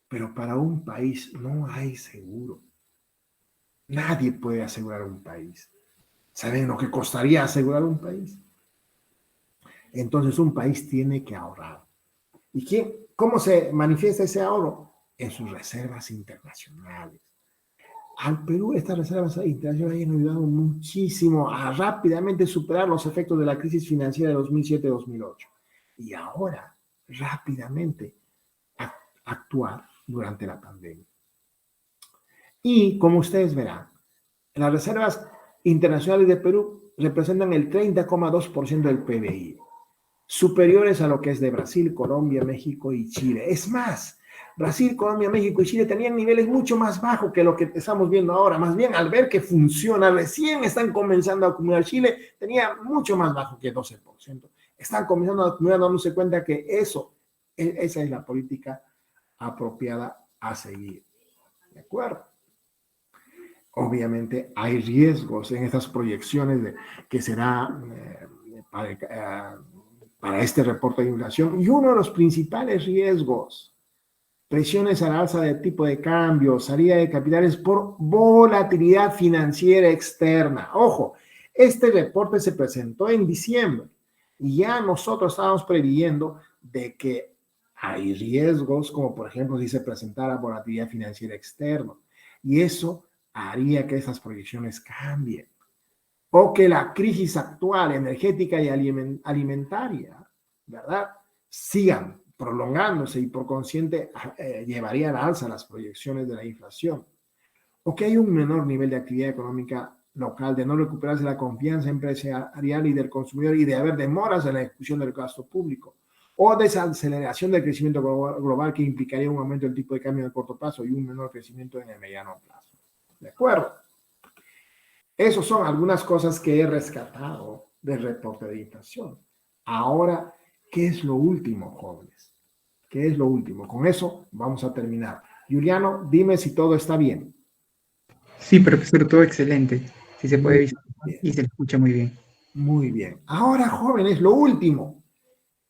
pero para un país no hay seguro. Nadie puede asegurar un país. ¿Saben lo que costaría asegurar un país? Entonces un país tiene que ahorrar. ¿Y cómo se manifiesta ese ahorro? En sus reservas internacionales. Al Perú estas reservas internacionales han ayudado muchísimo a rápidamente superar los efectos de la crisis financiera de 2007-2008. Y ahora, rápidamente, actuar durante la pandemia. Y como ustedes verán, las reservas internacionales de Perú representan el 30,2% del PBI, superiores a lo que es de Brasil, Colombia, México y Chile. Es más, Brasil, Colombia, México y Chile tenían niveles mucho más bajos que lo que estamos viendo ahora. Más bien, al ver que funciona, recién están comenzando a acumular. Chile tenía mucho más bajo que 12%. Están comenzando a acumular, dándose cuenta que esa es la política apropiada a seguir. ¿De acuerdo? Obviamente hay riesgos en estas proyecciones de que será para este reporte de inflación. Y uno de los principales riesgos, presiones al alza de tipo de cambio, salida de capitales por volatilidad financiera externa. Ojo, este reporte se presentó en diciembre y ya nosotros estábamos previendo de que hay riesgos, como por ejemplo si se presentara volatilidad financiera externa. Y eso haría que esas proyecciones cambien. O que la crisis actual energética y alimentaria, ¿verdad?, sigan prolongándose y por consiguiente llevaría a la alza las proyecciones de la inflación. O que hay un menor nivel de actividad económica local, de no recuperarse la confianza empresarial y del consumidor y de haber demoras en la ejecución del gasto público. O desaceleración del crecimiento global que implicaría un aumento del tipo de cambio en el corto plazo y un menor crecimiento en el mediano plazo. ¿De acuerdo? Esas son algunas cosas que he rescatado del reporte de inflación. Ahora, ¿qué es lo último, jóvenes? ¿Qué es lo último? Con eso vamos a terminar. Juliano, dime si todo está bien. Sí, profesor, todo excelente. Sí se puede Muy visualizar bien. y se escucha muy bien. Muy bien. Ahora, jóvenes, lo último.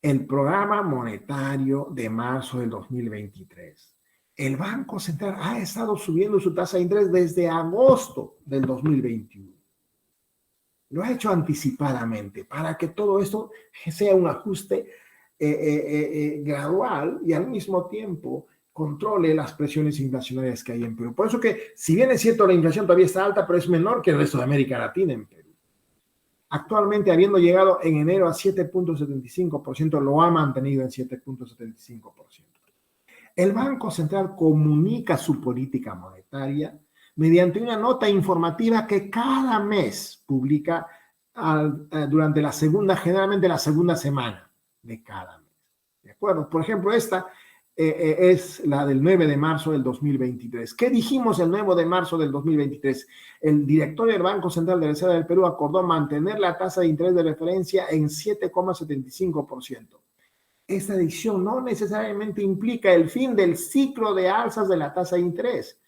El programa monetario de marzo del 2023. El Banco Central ha estado subiendo su tasa de interés desde agosto del 2021. Lo ha hecho anticipadamente para que todo esto sea un ajuste gradual y al mismo tiempo controle las presiones inflacionarias que hay en Perú. Por eso que, si bien es cierto, la inflación todavía está alta, pero es menor que el resto de América Latina en Perú. Actualmente, habiendo llegado en enero a 7.75%, lo ha mantenido en 7.75%. El Banco Central comunica su política monetaria mediante una nota informativa que cada mes publica durante la segunda, generalmente la segunda semana de cada mes. ¿De acuerdo? Por ejemplo, esta es la del 9 de marzo del 2023. ¿Qué dijimos el 9 de marzo del 2023? El director del Banco Central de Reserva del Perú acordó mantener la tasa de interés de referencia en 7,75%. Esta decisión no necesariamente implica el fin del ciclo de alzas de la tasa de interés.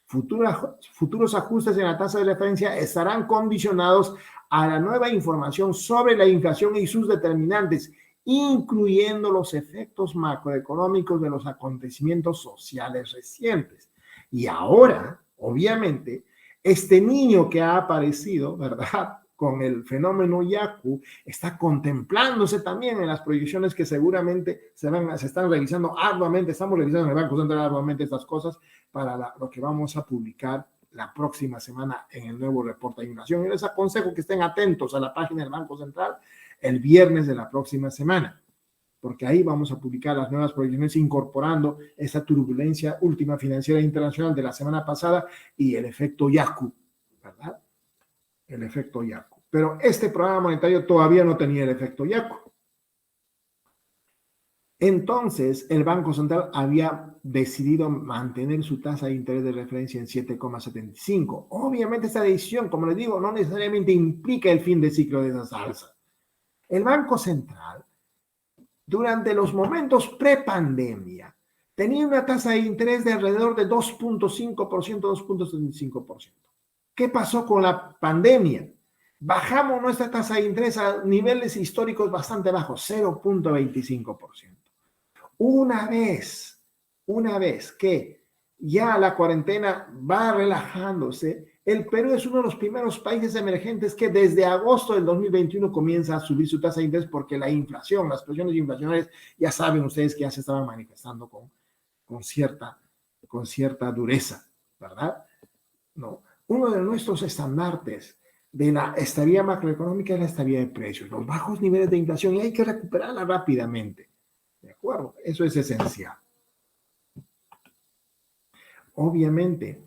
Futuros ajustes en la tasa de referencia estarán condicionados a la nueva información sobre la inflación y sus determinantes, incluyendo los efectos macroeconómicos de los acontecimientos sociales recientes. Y ahora, obviamente, este niño que ha aparecido, ¿verdad?, con el fenómeno Yaku, está contemplándose también en las proyecciones que seguramente se están revisando arduamente. Estamos revisando en el Banco Central arduamente estas cosas para lo que vamos a publicar la próxima semana en el nuevo reporte de inflación. Yo les aconsejo que estén atentos a la página del Banco Central el viernes de la próxima semana, porque ahí vamos a publicar las nuevas proyecciones incorporando esa turbulencia última financiera internacional de la semana pasada y el efecto Yaku, ¿verdad? El efecto Yaku. Pero este programa monetario todavía no tenía el efecto Yaku. Entonces, el Banco Central había decidido mantener su tasa de interés de referencia en 7,75. Obviamente, esta decisión, como les digo, no necesariamente implica el fin del ciclo de esas alzas. El Banco Central durante los momentos prepandemia, tenía una tasa de interés de alrededor de 2.5%, 2.75%. ¿Qué pasó con la pandemia? Bajamos nuestra tasa de interés a niveles históricos bastante bajos, 0.25%. Una vez que ya la cuarentena va relajándose, el Perú es uno de los primeros países emergentes que desde agosto del 2021 comienza a subir su tasa de interés porque la inflación, las presiones inflacionarias, ya saben ustedes que ya se estaban manifestando con cierta dureza, ¿verdad? No. Uno de nuestros estandartes de la estabilidad macroeconómica es la estabilidad de precios, los bajos niveles de inflación, y hay que recuperarla rápidamente. ¿De acuerdo? Eso es esencial. Obviamente,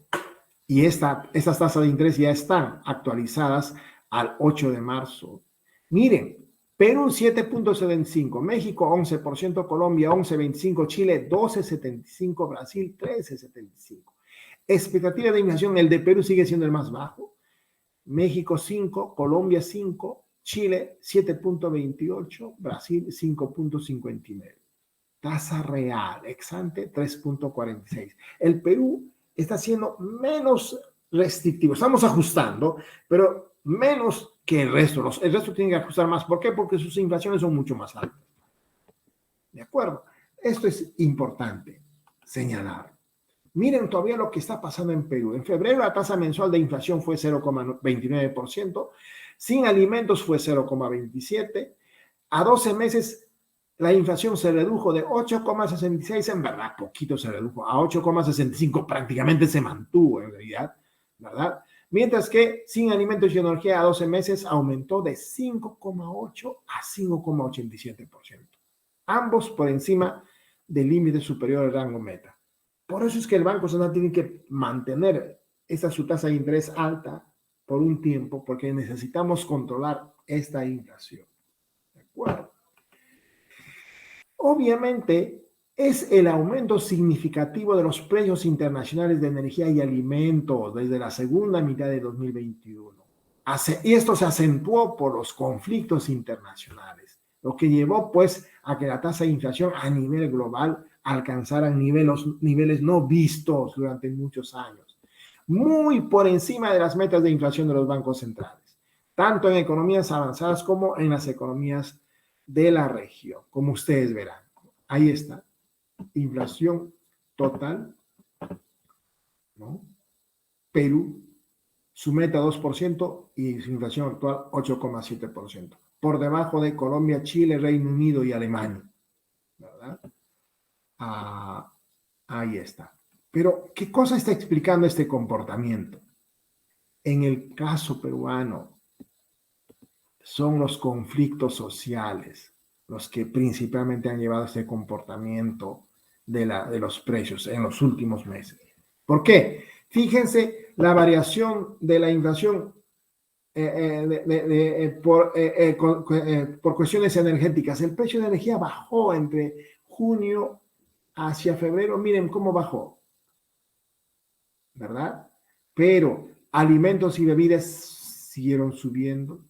y estas tasas de interés ya están actualizadas al 8 de marzo. Miren, Perú 7.75, México 11%, Colombia 11.25, Chile 12.75, Brasil 13.75. Expectativa de inflación, el de Perú sigue siendo el más bajo. México 5, Colombia 5, Chile 7.28, Brasil 5.59. Tasa real, ex ante 3.46. El Perú está siendo menos restrictivo. Estamos ajustando, pero menos que el resto. El resto tiene que ajustar más. ¿Por qué? Porque sus inflaciones son mucho más altas. ¿De acuerdo? Esto es importante señalar. Miren todavía lo que está pasando en Perú. En febrero la tasa mensual de inflación fue 0,29%, sin alimentos fue 0,27%, a 12 meses la inflación se redujo de 8,66, en verdad poquito se redujo, a 8,65, prácticamente se mantuvo en realidad, ¿verdad? Mientras que sin alimentos y energía a 12 meses aumentó de 5,8 a 5,87%. Ambos por encima del límite superior al rango meta. Por eso es que el Banco Central tiene que mantener su tasa de interés alta por un tiempo, porque necesitamos controlar esta inflación. ¿De acuerdo? Obviamente, es el aumento significativo de los precios internacionales de energía y alimentos desde la segunda mitad de 2021. Y esto se acentuó por los conflictos internacionales, lo que llevó pues a que la tasa de inflación a nivel global alcanzara niveles no vistos durante muchos años, muy por encima de las metas de inflación de los bancos centrales, tanto en economías avanzadas como en las economías de la región, como ustedes verán. Ahí está, inflación total, ¿no? Perú, su meta 2% y su inflación actual 8,7%, por debajo de Colombia, Chile, Reino Unido y Alemania, ¿verdad? Ahí está. Pero, ¿qué cosa está explicando este comportamiento? En el caso peruano, son los conflictos sociales los que principalmente han llevado a este comportamiento de los precios en los últimos meses. ¿Por qué? Fíjense la variación de la inflación por cuestiones energéticas. El precio de energía bajó entre junio hacia febrero. Miren cómo bajó, ¿verdad? Pero alimentos y bebidas siguieron subiendo,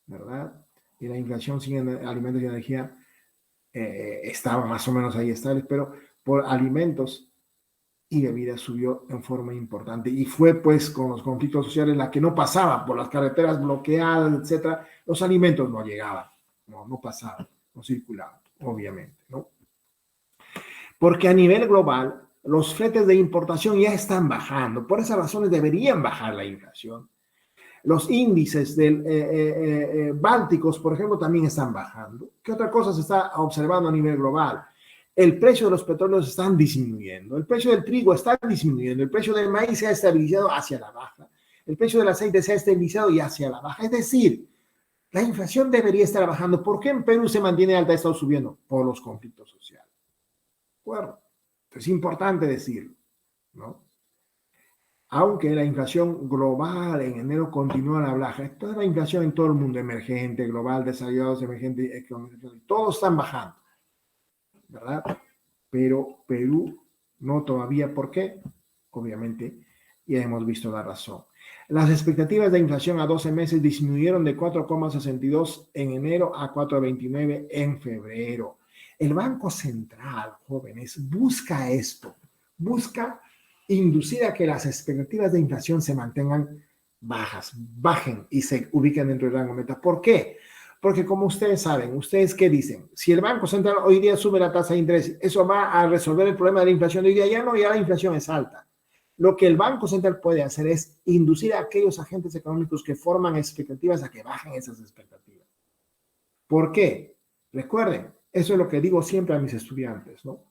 ¿verdad? Y la inflación sin alimentos y energía estaba más o menos ahí estable, pero por alimentos y bebidas subió en forma importante. Y fue pues con los conflictos sociales la que no pasaba por las carreteras bloqueadas, etcétera. Los alimentos no llegaban, no pasaban, no circulaban, obviamente, ¿no? Porque a nivel global los fletes de importación ya están bajando. Por esas razones deberían bajar la inflación. Los índices bálticos, por ejemplo, también están bajando. ¿Qué otra cosa se está observando a nivel global? El precio de los petróleos está disminuyendo, el precio del trigo está disminuyendo, el precio del maíz se ha estabilizado hacia la baja, el precio del aceite se ha estabilizado y hacia la baja. Es decir, la inflación debería estar bajando. ¿Por qué en Perú se mantiene alta y está subiendo? Por los conflictos sociales. ¿De acuerdo? Es importante decirlo, ¿no? Aunque la inflación global en enero continúa a la baja, toda la inflación en todo el mundo, emergente, global, desarrollados, emergente, todos están bajando, ¿verdad? Pero Perú no todavía. ¿Por qué? Obviamente ya hemos visto la razón. Las expectativas de inflación a 12 meses disminuyeron de 4,62 en enero a 4,29 en febrero. El Banco Central, jóvenes, busca esto, busca inducir a que las expectativas de inflación se mantengan bajen y se ubiquen dentro del rango meta. ¿Por qué? Porque como ustedes saben, ¿ustedes qué dicen? Si el Banco Central hoy día sube la tasa de interés, ¿eso va a resolver el problema de la inflación de hoy día? Ya no, ya la inflación es alta. Lo que el Banco Central puede hacer es inducir a aquellos agentes económicos que forman expectativas a que bajen esas expectativas. ¿Por qué? Recuerden, eso es lo que digo siempre a mis estudiantes, ¿no?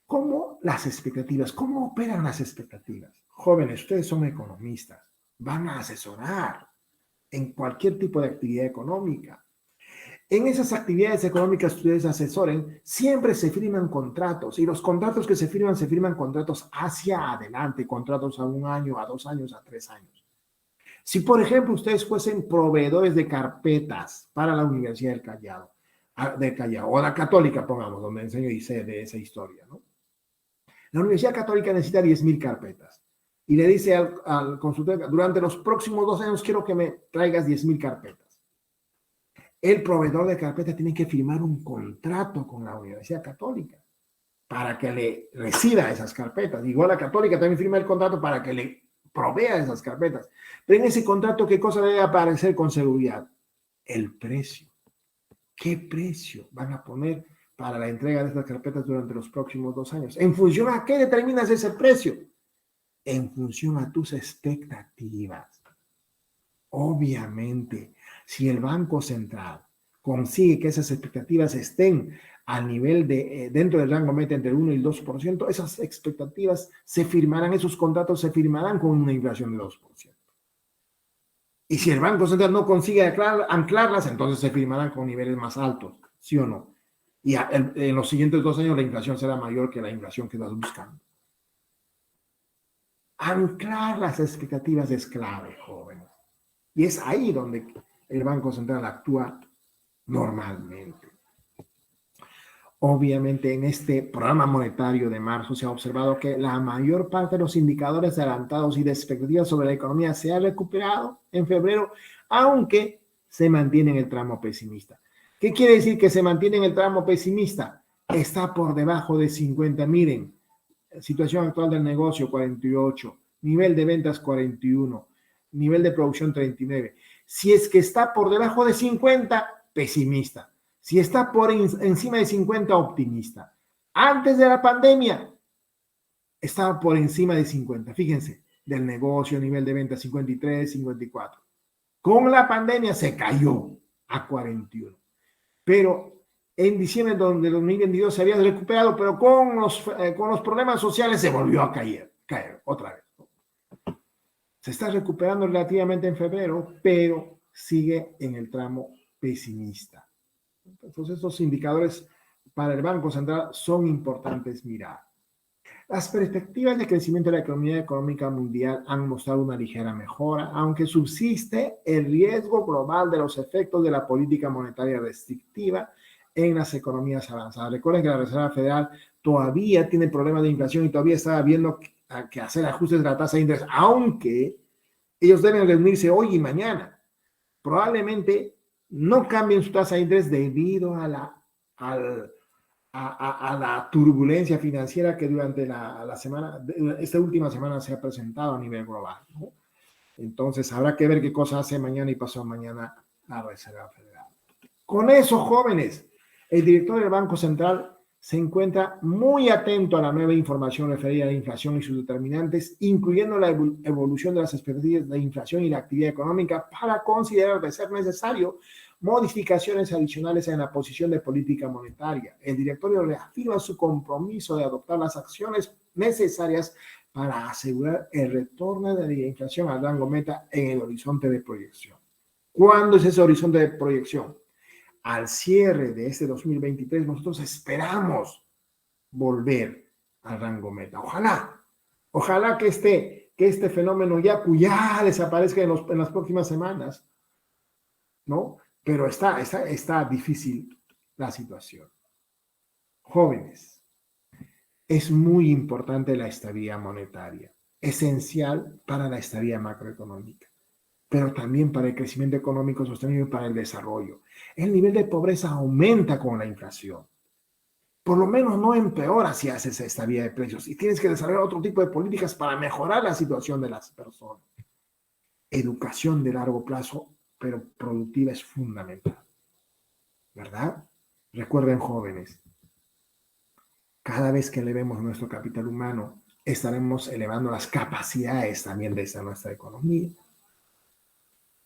¿Cómo las expectativas? ¿Cómo operan las expectativas? Jóvenes, ustedes son economistas, van a asesorar en cualquier tipo de actividad económica. En esas actividades económicas que ustedes asesoren, siempre se firman contratos y los contratos que se firman contratos hacia adelante, contratos a 1 año, a 2 años, a 3 años. Si, por ejemplo, ustedes fuesen proveedores de carpetas para la Universidad del Callao, o la Católica, pongamos, donde enseño y sé de esa historia, ¿no? La Universidad Católica necesita 10,000 carpetas y le dice al consultor, durante los próximos 2 años quiero que me traigas 10,000 carpetas. El proveedor de carpetas tiene que firmar un contrato con la Universidad Católica para que le reciba esas carpetas. Igual la Católica también firma el contrato para que le provea esas carpetas. Pero en ese contrato, ¿qué cosa debe aparecer con seguridad? El precio. ¿Qué precio van a poner para la entrega de estas carpetas durante los próximos 2 años? ¿En función a qué determinas ese precio? En función a tus expectativas. Obviamente, si el Banco Central consigue que esas expectativas estén al nivel de dentro del rango meta entre el 1 y el 2%, esas expectativas se firmarán, esos contratos se firmarán con una inflación de 2%. Y si el Banco Central no consigue anclarlas, entonces se firmarán con niveles más altos, ¿sí o no? Y en los siguientes 2 años la inflación será mayor que la inflación que estás buscando. Anclar las expectativas es clave, jóvenes. Y es ahí donde el Banco Central actúa normalmente. Obviamente, en este programa monetario de marzo se ha observado que la mayor parte de los indicadores adelantados y de expectativas sobre la economía se ha recuperado en febrero, aunque se mantiene en el tramo pesimista. ¿Qué quiere decir que se mantiene en el tramo pesimista? Está por debajo de 50. Miren, situación actual del negocio 48, nivel de ventas 41, nivel de producción 39. Si es que está por debajo de 50, pesimista. Si está por encima de 50, optimista. Antes de la pandemia, estaba por encima de 50. Fíjense, del negocio, nivel de venta 53, 54. Con la pandemia se cayó a 41. Pero en diciembre de 2022 se había recuperado, pero con los problemas sociales se volvió a caer otra vez. Se está recuperando relativamente en febrero, pero sigue en el tramo pesimista. Entonces, estos indicadores para el Banco Central son importantes mirar. Las perspectivas de crecimiento de la economía económica mundial han mostrado una ligera mejora, aunque subsiste el riesgo global de los efectos de la política monetaria restrictiva en las economías avanzadas. Recuerden que la Reserva Federal todavía tiene problemas de inflación y todavía está viendo que hacer ajustes de la tasa de interés, aunque ellos deben reunirse hoy y mañana. Probablemente no cambien su tasa de interés debido a la turbulencia financiera que durante esta última semana se ha presentado a nivel global, ¿no? Entonces habrá que ver qué cosa hace mañana y pasado mañana la Reserva Federal. Con eso, jóvenes, el director del Banco Central se encuentra muy atento a la nueva información referida a la inflación y sus determinantes, incluyendo la evolución de las expectativas de inflación y la actividad económica, para considerar de ser necesario modificaciones adicionales en la posición de política monetaria. El directorio reafirma su compromiso de adoptar las acciones necesarias para asegurar el retorno de la inflación al rango meta en el horizonte de proyección. ¿Cuándo es ese horizonte de proyección? Al cierre de este 2023, nosotros esperamos volver al rango meta. Ojalá que este fenómeno ya desaparezca en las próximas semanas, ¿no? Pero está difícil la situación. Jóvenes, es muy importante la estabilidad monetaria, esencial para la estabilidad macroeconómica, pero también para el crecimiento económico sostenible y para el desarrollo. El nivel de pobreza aumenta con la inflación. por lo menos no empeora si haces esta vía de precios. Y tienes que desarrollar otro tipo de políticas para mejorar la situación de las personas. Educación de largo plazo, pero productiva, es fundamental, ¿verdad? Recuerden, jóvenes, cada vez que elevemos nuestro capital humano, estaremos elevando las capacidades también de esta nuestra economía.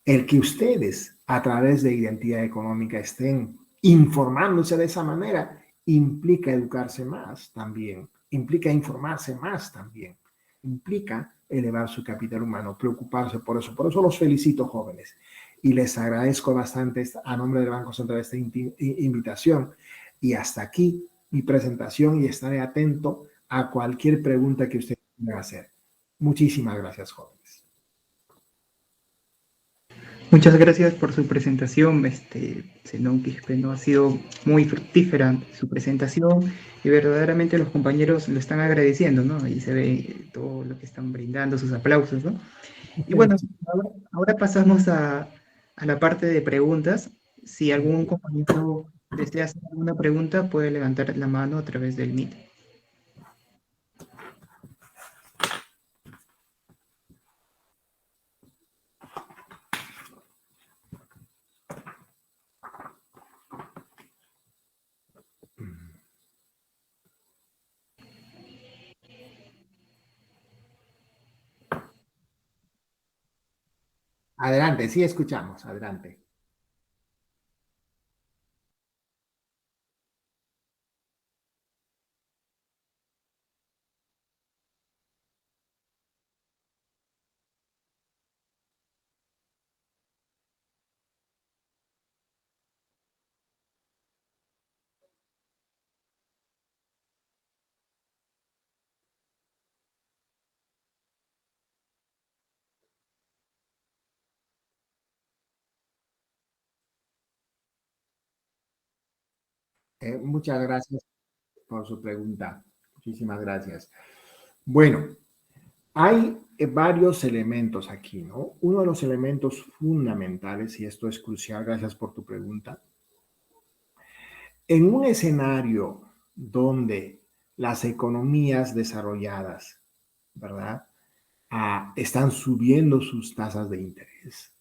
El que ustedes, a través de identidad económica, estén informándose de esa manera, implica educarse más también, implica informarse más también, implica elevar su capital humano, preocuparse por eso. Por eso los felicito, jóvenes, y les agradezco bastante a nombre del Banco Central esta invitación. Y hasta aquí mi presentación, y estaré atento a cualquier pregunta que ustedes quieran hacer. Muchísimas gracias, jóvenes. Muchas gracias por su presentación, Zenón Quispe, ¿no? Ha sido muy fructífera su presentación y verdaderamente los compañeros lo están agradeciendo, ¿no? Ahí se ve todo lo que están brindando, sus aplausos, ¿no? Y bueno, ahora pasamos a la parte de preguntas. Si algún compañero desea hacer alguna pregunta, puede levantar la mano a través del Meet. Adelante, sí escuchamos, adelante. Muchas gracias por su pregunta. Muchísimas gracias. Bueno, hay varios elementos aquí, ¿no? Uno de los elementos fundamentales, y esto es crucial, gracias por tu pregunta. En un escenario donde las economías desarrolladas, ¿verdad? Están subiendo sus tasas de interés.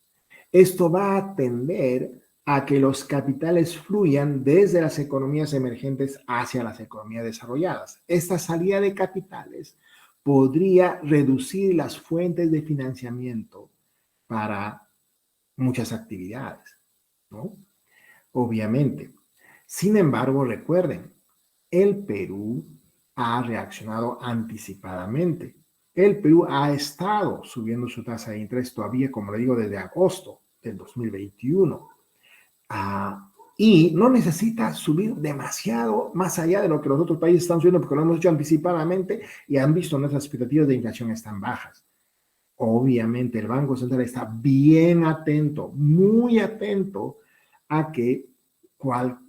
Esto va a tender a que los capitales fluyan desde las economías emergentes hacia las economías desarrolladas. Esta salida de capitales podría reducir las fuentes de financiamiento para muchas actividades, ¿no? Obviamente. Sin embargo, recuerden, el Perú ha reaccionado anticipadamente. El Perú ha estado subiendo su tasa de interés todavía, como le digo, desde agosto del 2021. Y no necesita subir demasiado más allá de lo que los otros países están subiendo, porque lo hemos hecho anticipadamente y han visto nuestras expectativas de inflación están bajas. Obviamente el Banco Central está bien atento, muy atento a que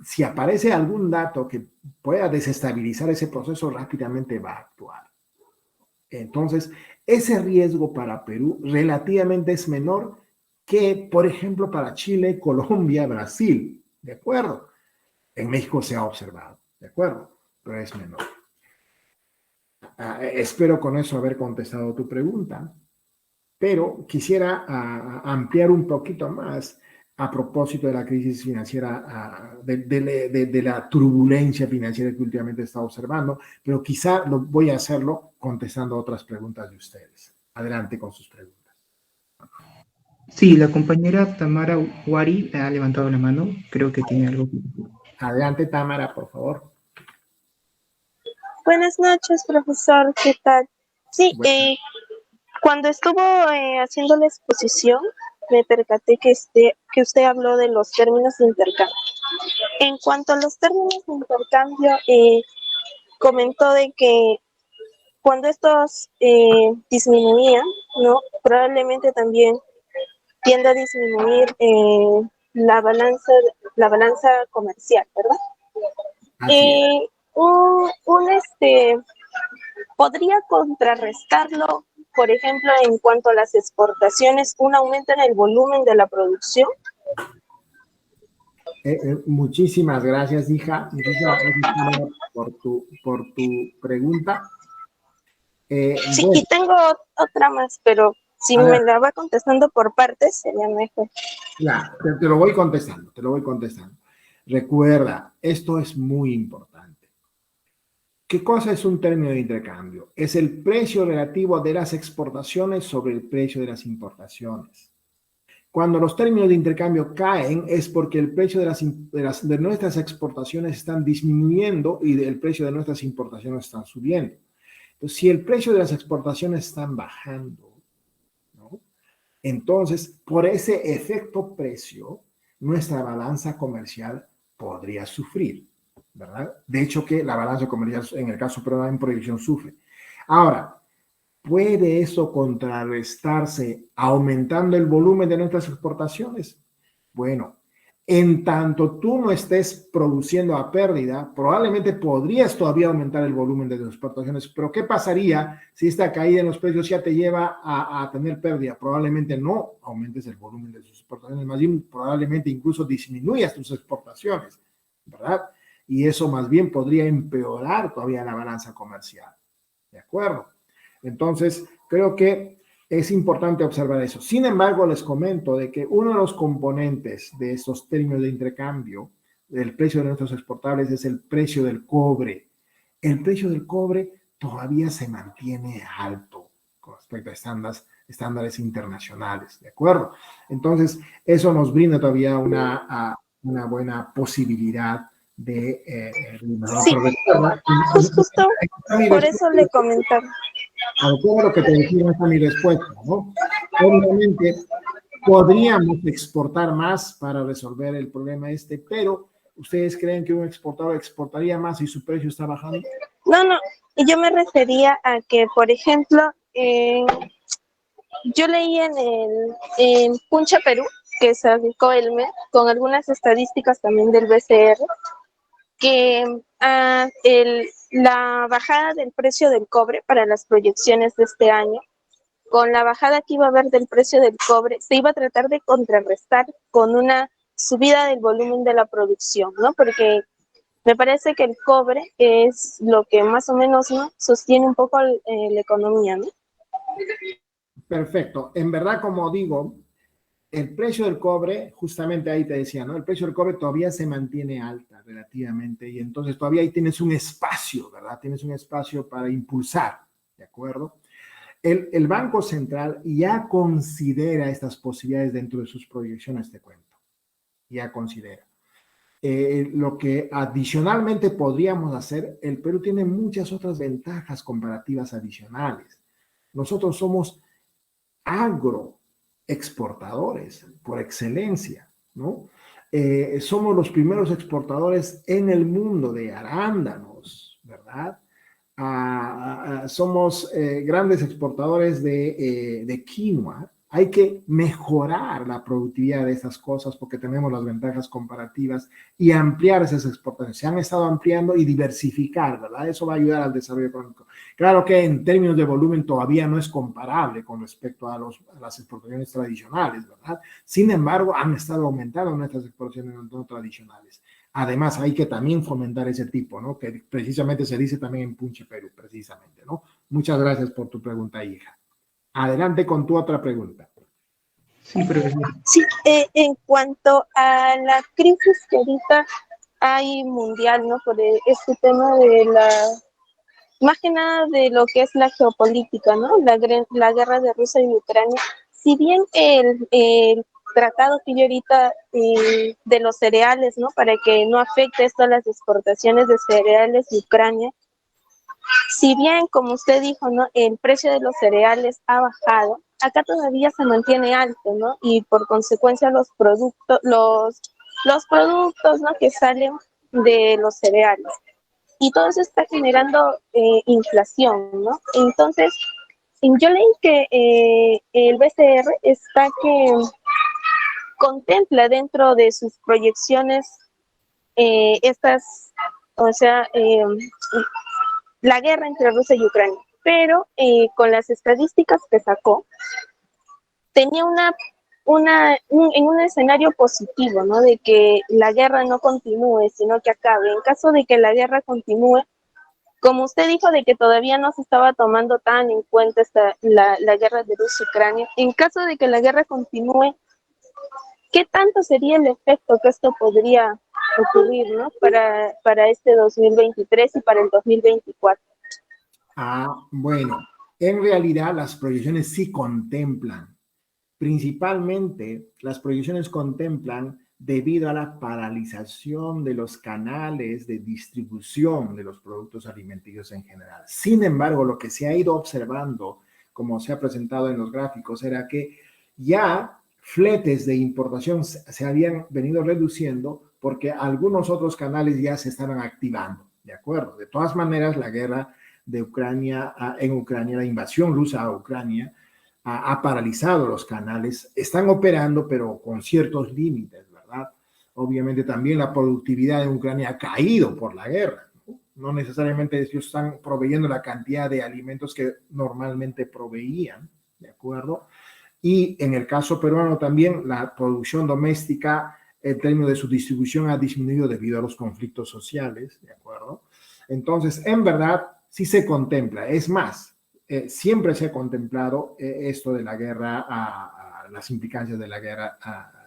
si aparece algún dato que pueda desestabilizar ese proceso, rápidamente va a actuar. Entonces, ese riesgo para Perú relativamente es menor que, por ejemplo, para Chile, Colombia, Brasil, ¿de acuerdo? En México se ha observado, ¿de acuerdo? Pero es menor. Espero con eso haber contestado tu pregunta, pero quisiera ampliar un poquito más a propósito de la crisis financiera, de la turbulencia financiera que últimamente está observando, pero quizá voy a hacerlo contestando otras preguntas de ustedes. Adelante con sus preguntas. Sí, la compañera Tamara Wari ha levantado la mano. Creo que tiene algo que decir. Adelante, Tamara, por favor. Buenas noches, profesor. ¿Qué tal? Sí, cuando estuvo haciendo la exposición, me percaté que usted habló de los términos de intercambio. En cuanto a los términos de intercambio, comentó de que cuando estos disminuían, ¿no? Probablemente también tiende a disminuir la balanza comercial, ¿verdad? Podría contrarrestarlo, por ejemplo, en cuanto a las exportaciones, un aumento en el volumen de la producción. Muchísimas gracias, hija. Muchísimas gracias por tu pregunta. Sí, Bueno, y tengo otra más, pero si a ver, me la va contestando por partes sería mejor. ya, te lo voy contestando, te lo voy contestando. Recuerda, esto es muy importante. ¿Qué cosa es un término de intercambio? Es el precio relativo de las exportaciones sobre el precio de las importaciones. Cuando los términos de intercambio caen es porque el precio de nuestras exportaciones están disminuyendo y el precio de nuestras importaciones están subiendo. Entonces, si el precio de las exportaciones están bajando, ¿no? Entonces, por ese efecto precio, nuestra balanza comercial podría sufrir, ¿verdad? De hecho, que la balanza comercial, en el caso peruano, en proyección, sufre. Ahora, ¿puede eso contrarrestarse aumentando el volumen de nuestras exportaciones? Bueno, en tanto tú no estés produciendo a pérdida, probablemente podrías todavía aumentar el volumen de tus exportaciones, pero ¿qué pasaría si esta caída en los precios ya te lleva a tener pérdida? Probablemente no aumentes el volumen de tus exportaciones, más bien probablemente incluso disminuyas tus exportaciones, ¿verdad? Y eso más bien podría empeorar todavía la balanza comercial, ¿de acuerdo? Entonces, creo que es importante observar eso. Sin embargo, les comento de que uno de los componentes de estos términos de intercambio del precio de nuestros exportables es el precio del cobre. El precio del cobre todavía se mantiene alto con respecto a estándares internacionales, ¿de acuerdo? Entonces, eso nos brinda todavía una buena posibilidad de mejor Sí, progresar. justo por eso le comentaba. Todo lo que te decía esta mi respuesta, ¿no? Obviamente, podríamos exportar más para resolver el problema pero ¿ustedes creen que un exportador exportaría más si su precio está bajando? No, no, yo me refería a que, por ejemplo, yo leí en Puncha Perú, que sacó el MED, con algunas estadísticas también del BCR, que la bajada del precio del cobre para las proyecciones de este año, con la bajada que iba a haber del precio del cobre, se iba a tratar de contrarrestar con una subida del volumen de la producción, ¿no? Porque me parece que el cobre es lo que más o menos, ¿no?, sostiene un poco la economía, ¿no? Perfecto. En verdad, como digo, el precio del cobre, justamente ahí te decía, ¿no? El precio del cobre todavía se mantiene alta relativamente y entonces todavía ahí tienes un espacio, ¿verdad? Tienes un espacio para impulsar, ¿de acuerdo? El Banco Central ya considera estas posibilidades dentro de sus proyecciones, te cuento. Ya considera. Lo que adicionalmente podríamos hacer, el Perú tiene muchas otras ventajas comparativas adicionales. Nosotros somos agroexportadores por excelencia, ¿no? Somos los primeros exportadores en el mundo de arándanos, ¿verdad? Somos grandes exportadores de quinoa. Hay que mejorar la productividad de estas cosas porque tenemos las ventajas comparativas y ampliar esas exportaciones. Se han estado ampliando y diversificar, ¿verdad? Eso va a ayudar al desarrollo económico. Claro que en términos de volumen todavía no es comparable con respecto a las exportaciones tradicionales, ¿verdad? Sin embargo, han estado aumentando nuestras exportaciones no tradicionales. Además, hay que también fomentar ese tipo, ¿no? Que precisamente se dice también en Punche Perú, precisamente, ¿no? Muchas gracias por tu pregunta, hija. Adelante con tu otra pregunta. Sí, profesor. Sí, en cuanto a la crisis que ahorita hay mundial, ¿no? Por este tema de más que nada de lo que es la geopolítica, ¿no? La guerra de Rusia y Ucrania. Si bien el tratado que yo ahorita de los cereales, ¿no? Para que no afecte esto a las exportaciones de cereales de Ucrania, si bien, como usted dijo, ¿no?, el precio de los cereales ha bajado, acá todavía se mantiene alto, ¿no? Y por consecuencia los productos, ¿no?, que salen de los cereales. Y todo eso está generando inflación, ¿no? Entonces, yo leí que el BCR está que contempla dentro de sus proyecciones estas, o sea, la guerra entre Rusia y Ucrania, pero con las estadísticas que sacó, tenía una en un escenario positivo, ¿no? De que la guerra no continúe, sino que acabe. En caso de que la guerra continúe, como usted dijo de que todavía no se estaba tomando tan en cuenta la guerra de Rusia-Ucrania, en caso de que la guerra continúe, ¿qué tanto sería el efecto que esto podría ocurrir, ¿no? Para este 2023 y para el 2024? Bueno, en realidad las proyecciones sí contemplan, principalmente las proyecciones contemplan debido a la paralización de los canales de distribución de los productos alimenticios en general. Sin embargo, lo que se ha ido observando, como se ha presentado en los gráficos, era que ya fletes de importación se habían venido reduciendo porque algunos otros canales ya se estaban activando, ¿de acuerdo? De todas maneras, la guerra de Ucrania, en Ucrania, la invasión rusa a Ucrania, ha paralizado los canales, están operando, pero con ciertos límites, ¿verdad? Obviamente también la productividad en Ucrania ha caído por la guerra, ¿no? No necesariamente ellos están proveyendo la cantidad de alimentos que normalmente proveían, ¿de acuerdo? Y en el caso peruano también la producción doméstica en términos de su distribución ha disminuido debido a los conflictos sociales, ¿de acuerdo? Entonces, en verdad, sí se contempla. Es más, siempre se ha contemplado esto de la guerra, las implicancias de la guerra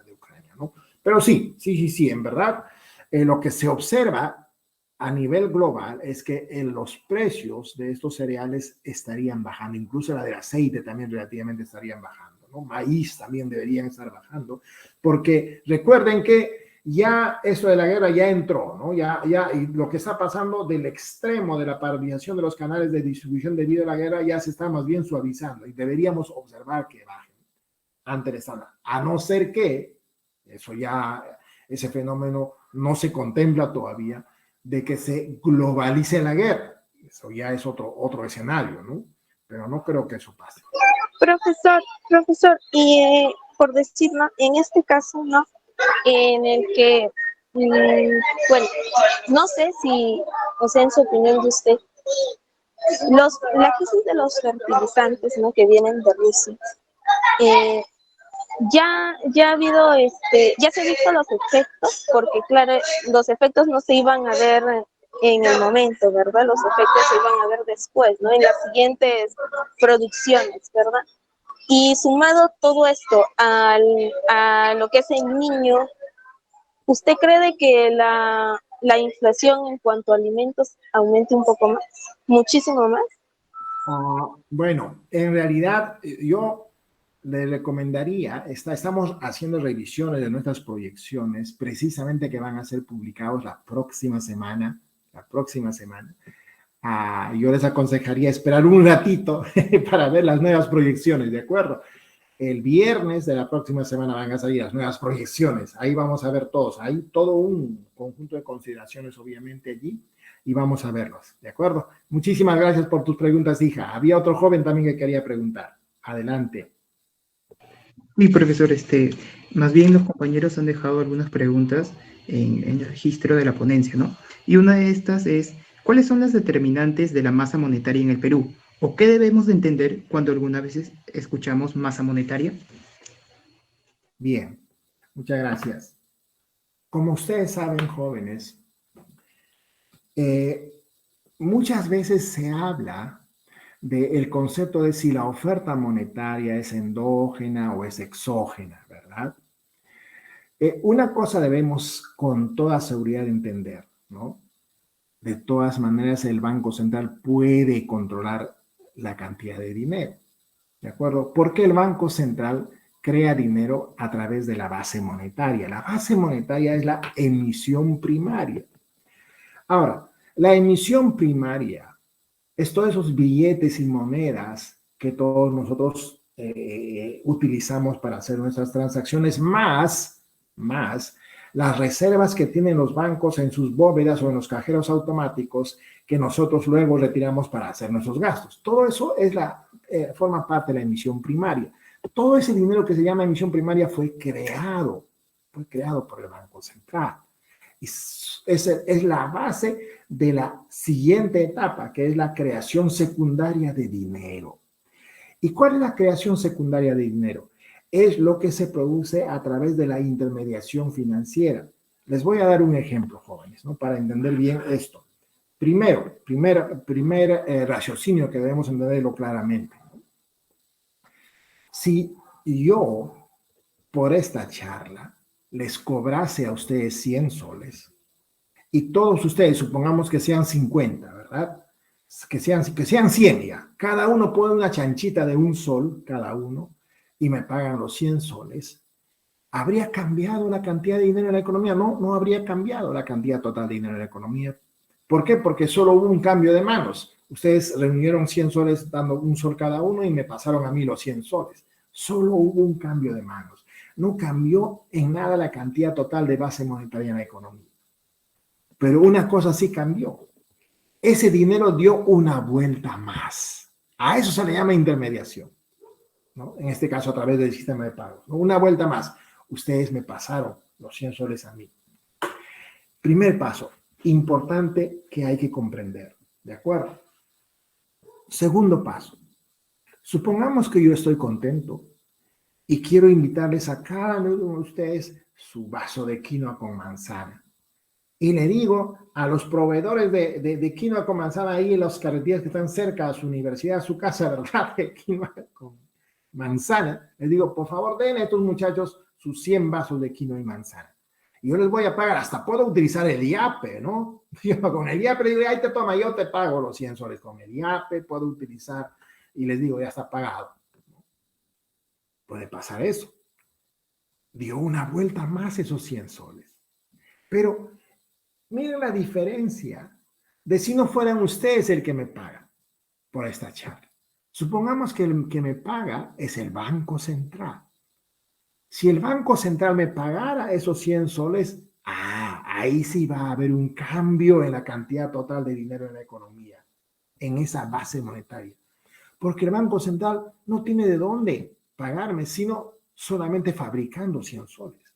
de Ucrania, ¿no? Pero sí, en verdad, lo que se observa a nivel global es que los precios de estos cereales estarían bajando, incluso la del aceite también relativamente estarían bajando, ¿no? Maíz también deberían estar bajando, porque recuerden que ya eso de la guerra ya entró, ¿no? Y lo que está pasando del extremo de la paralización de los canales de distribución debido a la guerra ya se está más bien suavizando y deberíamos observar que bajen ante el estándar. A no ser que, ese fenómeno no se contempla todavía, de que se globalice la guerra. Eso ya es otro escenario, ¿no? Pero no creo que eso pase. Profesor, y por decir, ¿no? En este caso, ¿no? En el que, bueno, no sé si, o sea, en su opinión de usted, la crisis de los fertilizantes, ¿no? Que vienen de Rusia, ya ha habido, ya se han visto los efectos, porque claro, los efectos no se iban a ver en el momento, ¿verdad? Los efectos se iban a ver después, ¿no? En las siguientes producciones, ¿verdad? Y sumado todo esto a lo que es el niño, ¿usted cree de que la inflación en cuanto a alimentos aumente un poco más? ¿Muchísimo más? Bueno, en realidad yo le recomendaría, estamos haciendo revisiones de nuestras proyecciones, precisamente que van a ser publicados la próxima semana. Yo les aconsejaría esperar un ratito para ver las nuevas proyecciones, ¿de acuerdo? El viernes de la próxima semana van a salir las nuevas proyecciones. Ahí vamos a ver todos. Hay todo un conjunto de consideraciones, obviamente, allí, y vamos a verlos, ¿de acuerdo? Muchísimas gracias por tus preguntas, hija. Había otro joven también que quería preguntar. Adelante. Mi profesor, más bien los compañeros han dejado algunas preguntas en el registro de la ponencia, ¿no? Y una de estas es, ¿cuáles son las determinantes de la masa monetaria en el Perú? ¿O qué debemos de entender cuando algunas veces escuchamos masa monetaria? Bien, muchas gracias. Como ustedes saben, jóvenes, muchas veces se habla del concepto de si la oferta monetaria es endógena o es exógena, ¿verdad? Una cosa debemos con toda seguridad entender, ¿no? De todas maneras, el Banco Central puede controlar la cantidad de dinero, ¿de acuerdo? Porque el Banco Central crea dinero a través de la base monetaria. La base monetaria es la emisión primaria. Ahora, la emisión primaria es todos esos billetes y monedas que todos nosotros utilizamos para hacer nuestras transacciones, más las reservas que tienen los bancos en sus bóvedas o en los cajeros automáticos que nosotros luego retiramos para hacer nuestros gastos. Todo eso forma parte de la emisión primaria. Todo ese dinero que se llama emisión primaria fue creado por el Banco Central. Y es la base de la siguiente etapa, que es la creación secundaria de dinero. ¿Y cuál es la creación secundaria de dinero? es lo que se produce a través de la intermediación financiera. Les voy a dar un ejemplo, jóvenes, ¿no? Para entender bien esto. Primer raciocinio que debemos entenderlo claramente. Si yo, por esta charla, les cobrase a ustedes 100 soles, y todos ustedes, supongamos que sean 50, ¿verdad? Que sean 100 ya. Cada uno pone una chanchita de 1 sol, cada uno, y me pagan los 100 soles. ¿Habría cambiado la cantidad de dinero en la economía? No, no habría cambiado la cantidad total de dinero en la economía. ¿Por qué? Porque solo hubo un cambio de manos. Ustedes reunieron 100 soles dando 1 sol cada uno y me pasaron a mí los 100 soles. Solo hubo un cambio de manos. No cambió en nada la cantidad total de base monetaria en la economía. Pero una cosa sí cambió. Ese dinero dio una vuelta más. A eso se le llama intermediación, ¿no? En este caso a través del sistema de pagos, ¿no? Una vuelta más. Ustedes me pasaron los 100 soles a mí. Primer paso, importante que hay que comprender, ¿de acuerdo? Segundo paso, supongamos que yo estoy contento y quiero invitarles a cada uno de ustedes su vaso de quinoa con manzana. Y le digo a los proveedores de quinoa con manzana ahí en las carreteras que están cerca a su universidad, a su casa, ¿verdad? De quinoa con manzana. Les digo, por favor, den a estos muchachos sus 100 vasos de quinoa y manzana. Y yo les voy a pagar, hasta puedo utilizar el IAPE, ¿no? Yo con el IAPE digo, ahí te toma, yo te pago los 100 soles. Con el IAPE puedo utilizar y les digo, ya está pagado. Puede pasar eso. Dio una vuelta más esos 100 soles. Pero miren la diferencia de si no fueran ustedes el que me paga por esta charla. Supongamos que el que me paga es el Banco Central. Si el Banco Central me pagara esos 100 soles, ahí sí va a haber un cambio en la cantidad total de dinero en la economía, en esa base monetaria. Porque el Banco Central no tiene de dónde pagarme, sino solamente fabricando 100 soles.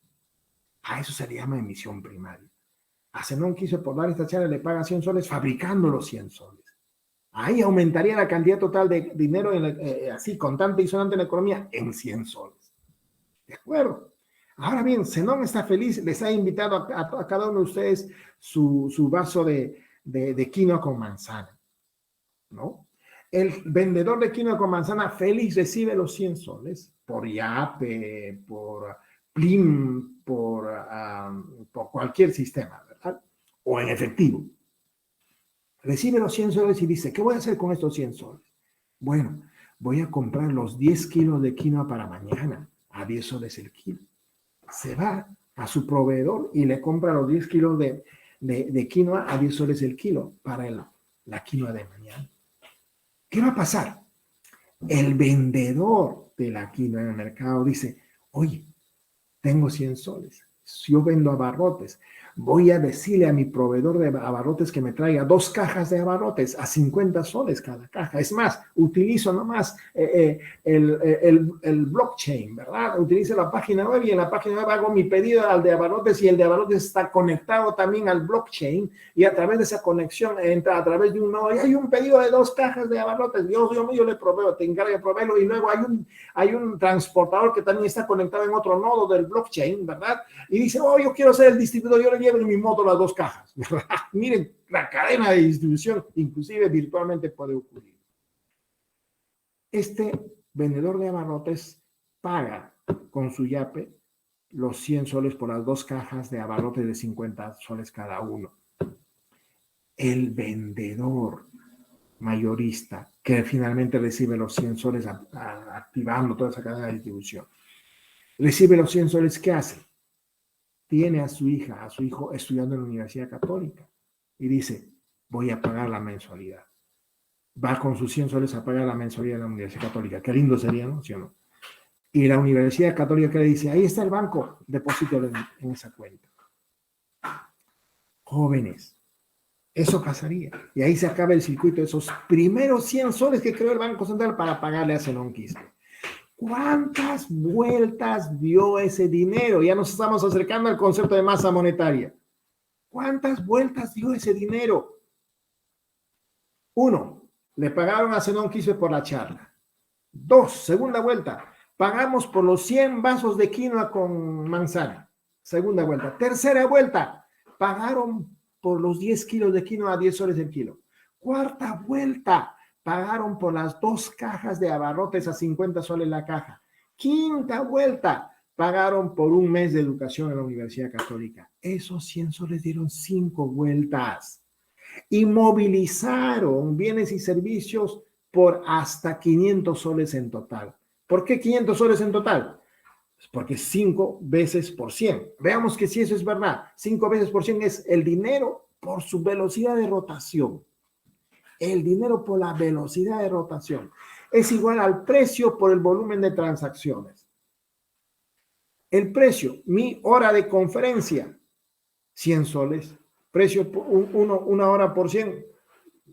A eso se le llama emisión primaria. A Zenón quiso por dar esta charla, le paga 100 soles fabricando los 100 soles. Ahí aumentaría la cantidad total de dinero así, contante y sonante en la economía en 100 soles. ¿De acuerdo? Ahora bien, Zenón está feliz, les ha invitado a cada uno de ustedes su vaso de quinoa con manzana, ¿no? El vendedor de quinoa con manzana feliz recibe los 100 soles por Yape, por Plim, por cualquier sistema, ¿verdad? O en efectivo. Recibe los 100 soles y dice, ¿qué voy a hacer con estos 100 soles? Bueno, voy a comprar los 10 kilos de quinoa para mañana, a 10 soles el kilo. Se va a su proveedor y le compra los 10 kilos de quinoa a 10 soles el kilo para la quinoa de mañana. ¿Qué va a pasar? El vendedor de la quinoa en el mercado dice, oye, tengo 100 soles, yo vendo abarrotes, voy a decirle a mi proveedor de abarrotes que me traiga 2 cajas de abarrotes a 50 soles cada caja. Es más, utilizo nomás el blockchain, ¿verdad? Utilizo la página web y en la página web hago mi pedido al de abarrotes y el de abarrotes está conectado también al blockchain y a través de esa conexión entra a través de un nodo y hay un pedido de 2 cajas de abarrotes. Yo le proveo, te encargo de proveerlo y luego hay un transportador que también está conectado en otro nodo del blockchain, ¿verdad? Y dice, yo quiero ser el distribuidor, yo le llevo en mi moto las 2 cajas. Miren, la cadena de distribución, inclusive virtualmente puede ocurrir. Este vendedor de abarrotes paga con su Yape los 100 soles por las 2 cajas de abarrotes de 50 soles cada uno. El vendedor mayorista que finalmente recibe los 100 soles activando toda esa cadena de distribución, recibe los 100 soles, ¿qué hace? Tiene a su hija, a su hijo estudiando en la Universidad Católica y dice, voy a pagar la mensualidad. Va con sus 100 soles a pagar la mensualidad de la Universidad Católica. Qué lindo sería, ¿no? ¿Sí o no? Y la Universidad Católica le dice, ahí está el banco, deposítalo en esa cuenta. Jóvenes, eso pasaría. Y ahí se acaba el circuito de esos primeros 100 soles que creó el Banco Central para pagarle a Zenón Quispe. ¿Cuántas vueltas dio ese dinero? Ya nos estamos acercando al concepto de masa monetaria. ¿Cuántas vueltas dio ese dinero? 1, le pagaron a Zenón Quispe por la charla. 2, segunda vuelta, Pagamos por los 100 vasos de quinoa con manzana. Segunda vuelta. Tercera vuelta. Pagaron por los 10 kilos de quinoa a 10 soles el kilo. Cuarta vuelta. Pagaron por las 2 cajas de abarrotes a 50 soles la caja. Quinta vuelta. Pagaron por un mes de educación en la Universidad Católica. Esos 100 soles dieron 5 vueltas. Y movilizaron bienes y servicios por hasta 500 soles en total. ¿Por qué 500 soles en total? Porque 5 veces por 100. Veamos que si eso es verdad. 5 veces por 100 es el dinero por su velocidad de rotación. El dinero por la velocidad de rotación es igual al precio por el volumen de transacciones. El precio, mi hora de conferencia, 100 soles. Precio, una hora por 100,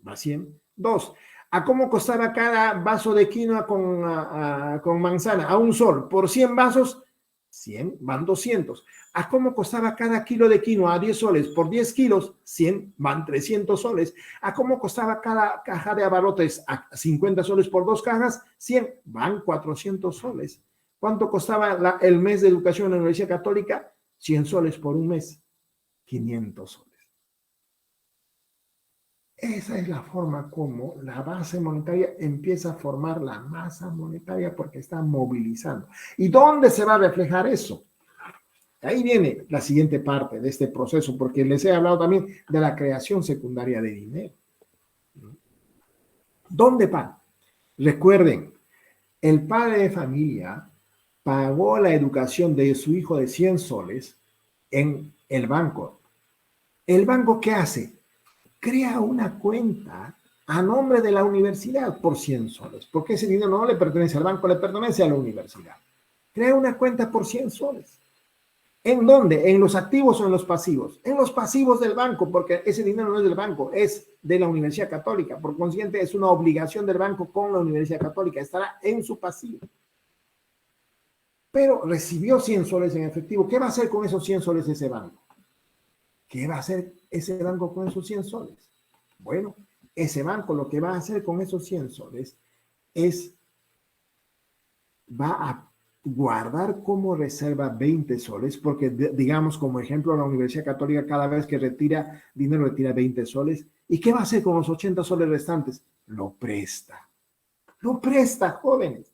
va 100. 2. ¿A cómo costaba cada vaso de quinoa con manzana? A 1 sol. Por 100 vasos, 100 van 200. ¿A cómo costaba cada kilo de quinoa? A 10 soles. Por 10 kilos, 100 van 300 soles. ¿A cómo costaba cada caja de abarrotes? A 50 soles por 2 cajas, 100 van 400 soles. ¿Cuánto costaba el mes de educación en la Universidad Católica? 100 soles por un mes, 500 soles. Esa es la forma como la base monetaria empieza a formar la masa monetaria porque está movilizando. ¿Y dónde se va a reflejar eso? Ahí viene la siguiente parte de este proceso, porque les he hablado también de la creación secundaria de dinero. ¿Dónde va? Recuerden, el padre de familia pagó la educación de su hijo de 100 soles en el banco. ¿El banco qué hace? Crea una cuenta a nombre de la universidad por 100 soles, porque ese dinero no le pertenece al banco, le pertenece a la universidad. Crea una cuenta por 100 soles. ¿En dónde? ¿En los activos o en los pasivos? En los pasivos del banco, porque ese dinero no es del banco, es de la Universidad Católica. Por consiguiente, es una obligación del banco con la Universidad Católica. Estará en su pasivo. Pero recibió 100 soles en efectivo. ¿Qué va a hacer con esos 100 soles ese banco? ¿Qué va a hacer ese banco con esos 100 soles? Bueno, ese banco lo que va a hacer con esos 100 soles es, va a guardar como reserva 20 soles, porque digamos como ejemplo la Universidad Católica cada vez que retira dinero retira 20 soles. ¿Y qué va a hacer con los 80 soles restantes? Lo presta. Lo presta, jóvenes.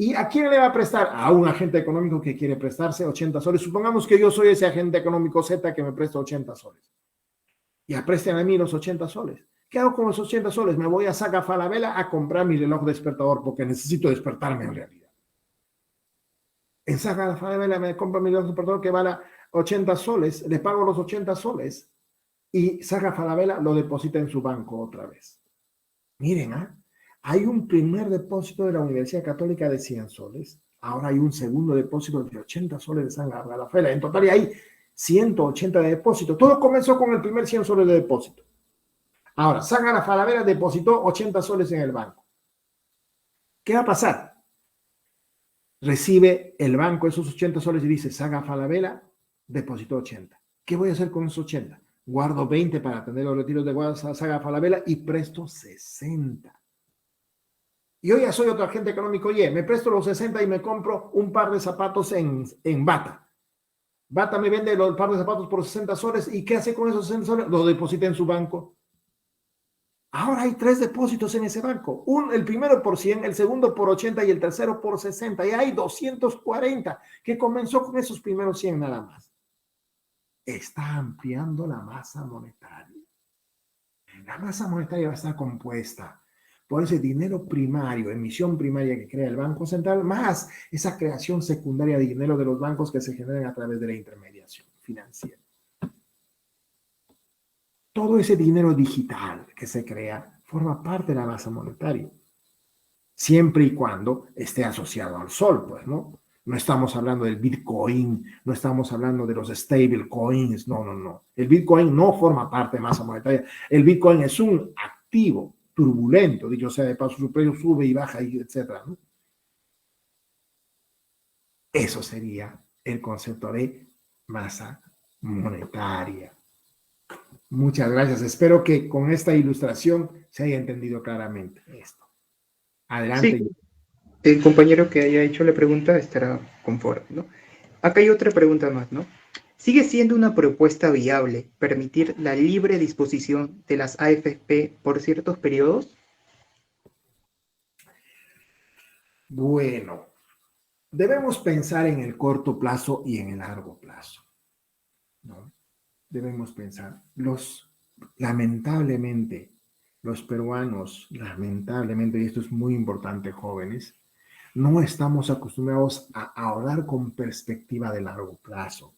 ¿Y a quién le va a prestar? A un agente económico que quiere prestarse 80 soles. Supongamos que yo soy ese agente económico Z que me presta 80 soles. Ya presten a mí los 80 soles. ¿Qué hago con los 80 soles? Me voy a Saga Falabella a comprar mi reloj despertador porque necesito despertarme en realidad. En Saga Falabella me compro mi reloj despertador que vale 80 soles. Le pago los 80 soles y Saga Falabella lo deposita en su banco otra vez. Miren, hay un primer depósito de la Universidad Católica de 100 soles. Ahora hay un segundo depósito de 80 soles de Saga Falabella. En total hay 180 de depósito. Todo comenzó con el primer 100 soles de depósito. Ahora, Saga Falabella depositó 80 soles en el banco. ¿Qué va a pasar? Recibe el banco esos 80 soles y dice, Saga Falabella depositó 80. ¿Qué voy a hacer con esos 80? Guardo 20 para atender los retiros de Saga Falabella y presto 60. Y hoy ya soy otro agente económico, oye, me presto los 60 y me compro un par de zapatos en Bata. Bata me vende el par de zapatos por 60 soles. ¿Y qué hace con esos 60 soles? Lo deposita en su banco. Ahora hay 3 depósitos en ese banco. El primero por 100, el segundo por 80 y el tercero por 60. Y hay 240 que comenzó con esos primeros 100 nada más. Está ampliando la masa monetaria. La masa monetaria va a estar compuesta por ese dinero primario, emisión primaria que crea el Banco Central, más esa creación secundaria de dinero de los bancos que se generan a través de la intermediación financiera. Todo ese dinero digital que se crea forma parte de la masa monetaria, siempre y cuando esté asociado al sol, pues, ¿no? No estamos hablando del Bitcoin, no estamos hablando de los stable coins, no. El Bitcoin no forma parte de masa monetaria. El Bitcoin es un activo turbulento, dicho sea de paso, su precio sube y baja, y etcétera, ¿no? Eso sería el concepto de masa monetaria. Muchas gracias. Espero que con esta ilustración se haya entendido claramente esto. Adelante. Sí. el compañero que haya hecho la pregunta estará conforme, ¿no? Acá hay otra pregunta más, ¿no? ¿Sigue siendo una propuesta viable permitir la libre disposición de las AFP por ciertos periodos? Bueno, debemos pensar en el corto plazo y en el largo plazo, ¿no? Debemos pensar, lamentablemente, los peruanos, lamentablemente, y esto es muy importante, jóvenes, no estamos acostumbrados a ahorrar con perspectiva de largo plazo.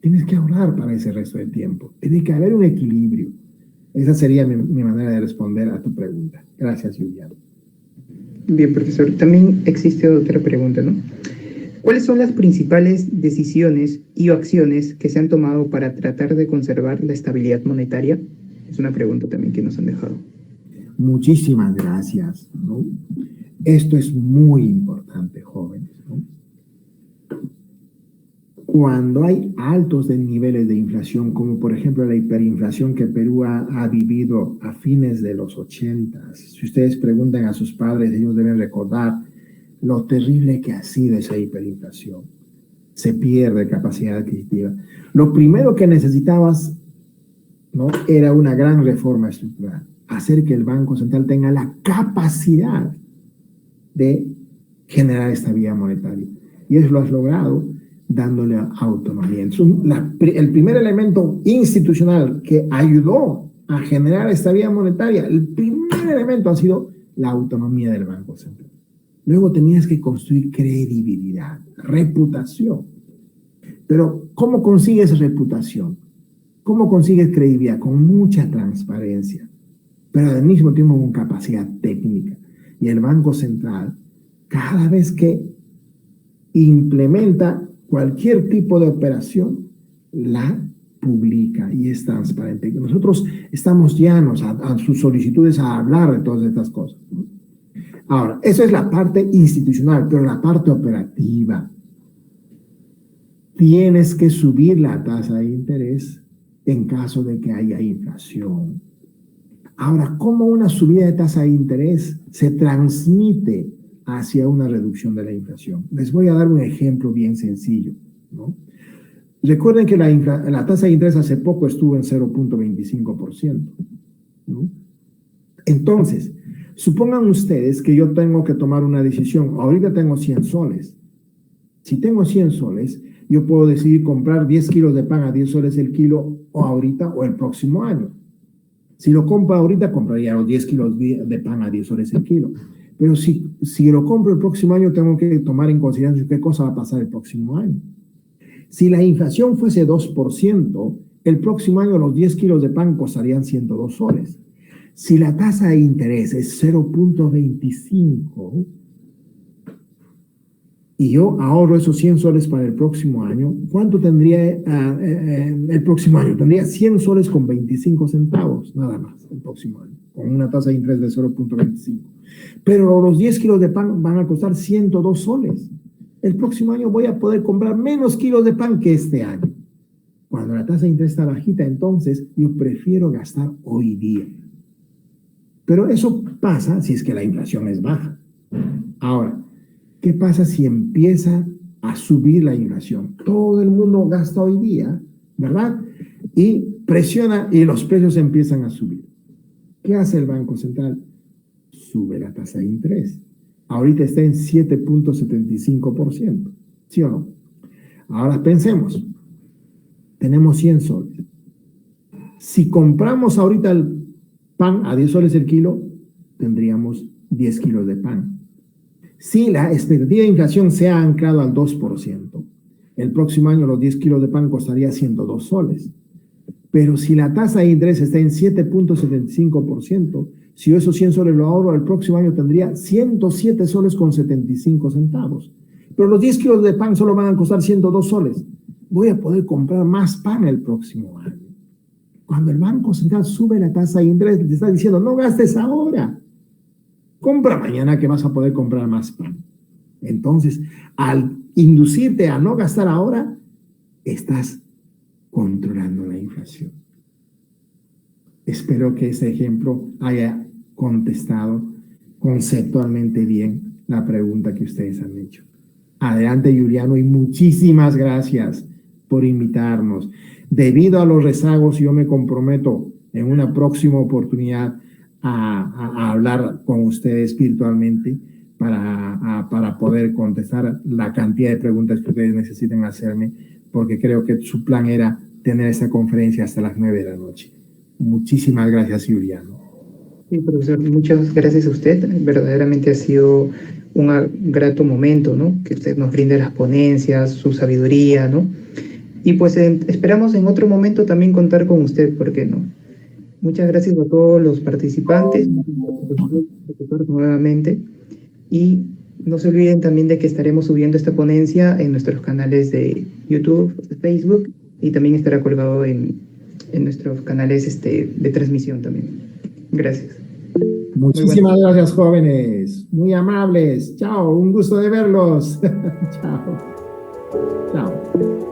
Tienes que ahorrar para ese resto de tiempo. Tiene que haber un equilibrio. Esa sería mi manera de responder a tu pregunta. Gracias, Julián. Bien, profesor. También existe otra pregunta, ¿no? ¿Cuáles son las principales decisiones y acciones que se han tomado para tratar de conservar la estabilidad monetaria? Es una pregunta también que nos han dejado. Muchísimas gracias, ¿no? Esto es muy importante, jóvenes, ¿no? Cuando hay altos niveles de inflación, como por ejemplo la hiperinflación que Perú ha vivido a fines de los 80, si ustedes preguntan a sus padres, ellos deben recordar lo terrible que ha sido esa hiperinflación. Se pierde capacidad adquisitiva. Lo primero que necesitabas, ¿no?, era una gran reforma estructural, hacer que el Banco Central tenga la capacidad de generar estabilidad monetaria. Y eso lo has logrado dándole autonomía. El primer elemento institucional que ayudó a generar estabilidad monetaria, el primer elemento ha sido la autonomía del Banco Central. Luego tenías que construir credibilidad, reputación. Pero ¿cómo consigues reputación? ¿Cómo consigues credibilidad? Con mucha transparencia, pero al mismo tiempo con capacidad técnica. Y el Banco Central, cada vez que implementa cualquier tipo de operación, la publica y es transparente. Nosotros estamos llanos a sus solicitudes a hablar de todas estas cosas, ¿no? Ahora, eso es la parte institucional, pero la parte operativa. Tienes que subir la tasa de interés en caso de que haya inflación. Ahora, ¿cómo una subida de tasa de interés se transmite hacia una reducción de la inflación? Les voy a dar un ejemplo bien sencillo, ¿no? Recuerden que la tasa de interés hace poco estuvo en 0.25%, ¿no? Entonces, supongan ustedes que yo tengo que tomar una decisión. Ahorita tengo 100 soles. Si tengo 100 soles, yo puedo decidir comprar 10 kilos de pan a 10 soles el kilo, o ahorita o el próximo año. Si lo compro ahorita, compraría los 10 kilos de pan a 10 soles el kilo. Pero si lo compro el próximo año, tengo que tomar en consideración qué cosa va a pasar el próximo año. Si la inflación fuese 2%, el próximo año los 10 kilos de pan costarían 102 soles. Si la tasa de interés es 0.25 y yo ahorro esos 100 soles para el próximo año, ¿cuánto tendría el próximo año? Tendría 100 soles con 25 centavos, nada más, el próximo año, con una tasa de interés de 0.25. Pero los 10 kilos de pan van a costar 102 soles. El próximo año voy a poder comprar menos kilos de pan que este año. Cuando la tasa de interés está bajita, entonces yo prefiero gastar hoy día. Pero eso pasa si es que la inflación es baja. Ahora, ¿qué pasa si empieza a subir la inflación? Todo el mundo gasta hoy día, ¿verdad? Y presiona y los precios empiezan a subir. ¿Qué hace el Banco Central? Sube la tasa de interés. Ahorita está en 7.75%, ¿sí o no? Ahora pensemos, tenemos 100 soles. Si compramos ahorita el pan a 10 soles el kilo, tendríamos 10 kilos de pan. Si la expectativa de inflación se ha anclado al 2%, el próximo año los 10 kilos de pan costaría 102 soles. Pero si la tasa de interés está en 7.75%, si yo esos 100 soles lo ahorro, el próximo año tendría 107 soles con 75 centavos. Pero los 10 kilos de pan solo van a costar 102 soles. Voy a poder comprar más pan el próximo año. Cuando el Banco Central sube la tasa de interés, te está diciendo, no gastes ahora. Compra mañana que vas a poder comprar más pan. Entonces, al inducirte a no gastar ahora, estás controlando la inflación. Espero que ese ejemplo haya contestado conceptualmente bien la pregunta que ustedes han hecho. Adelante, Juliano, y muchísimas gracias por invitarnos. Debido a los rezagos, yo me comprometo en una próxima oportunidad a hablar con ustedes virtualmente para poder contestar la cantidad de preguntas que ustedes necesiten hacerme, porque creo que su plan era tener esta conferencia hasta las 9 de la noche. Muchísimas gracias, Juliano. Sí, profesor, muchas gracias a usted. Verdaderamente ha sido un grato momento, ¿no? Que usted nos brinde las ponencias, su sabiduría, ¿no? Y pues esperamos en otro momento también contar con usted, ¿por qué no? Muchas gracias a todos los participantes, profesor, nuevamente. Y no se olviden también de que estaremos subiendo esta ponencia en nuestros canales de YouTube, Facebook, y también estará colgado en nuestros canales de transmisión también. Gracias. Muchísimas gracias, jóvenes. Muy amables. Chao, un gusto de verlos. Chao. Chao.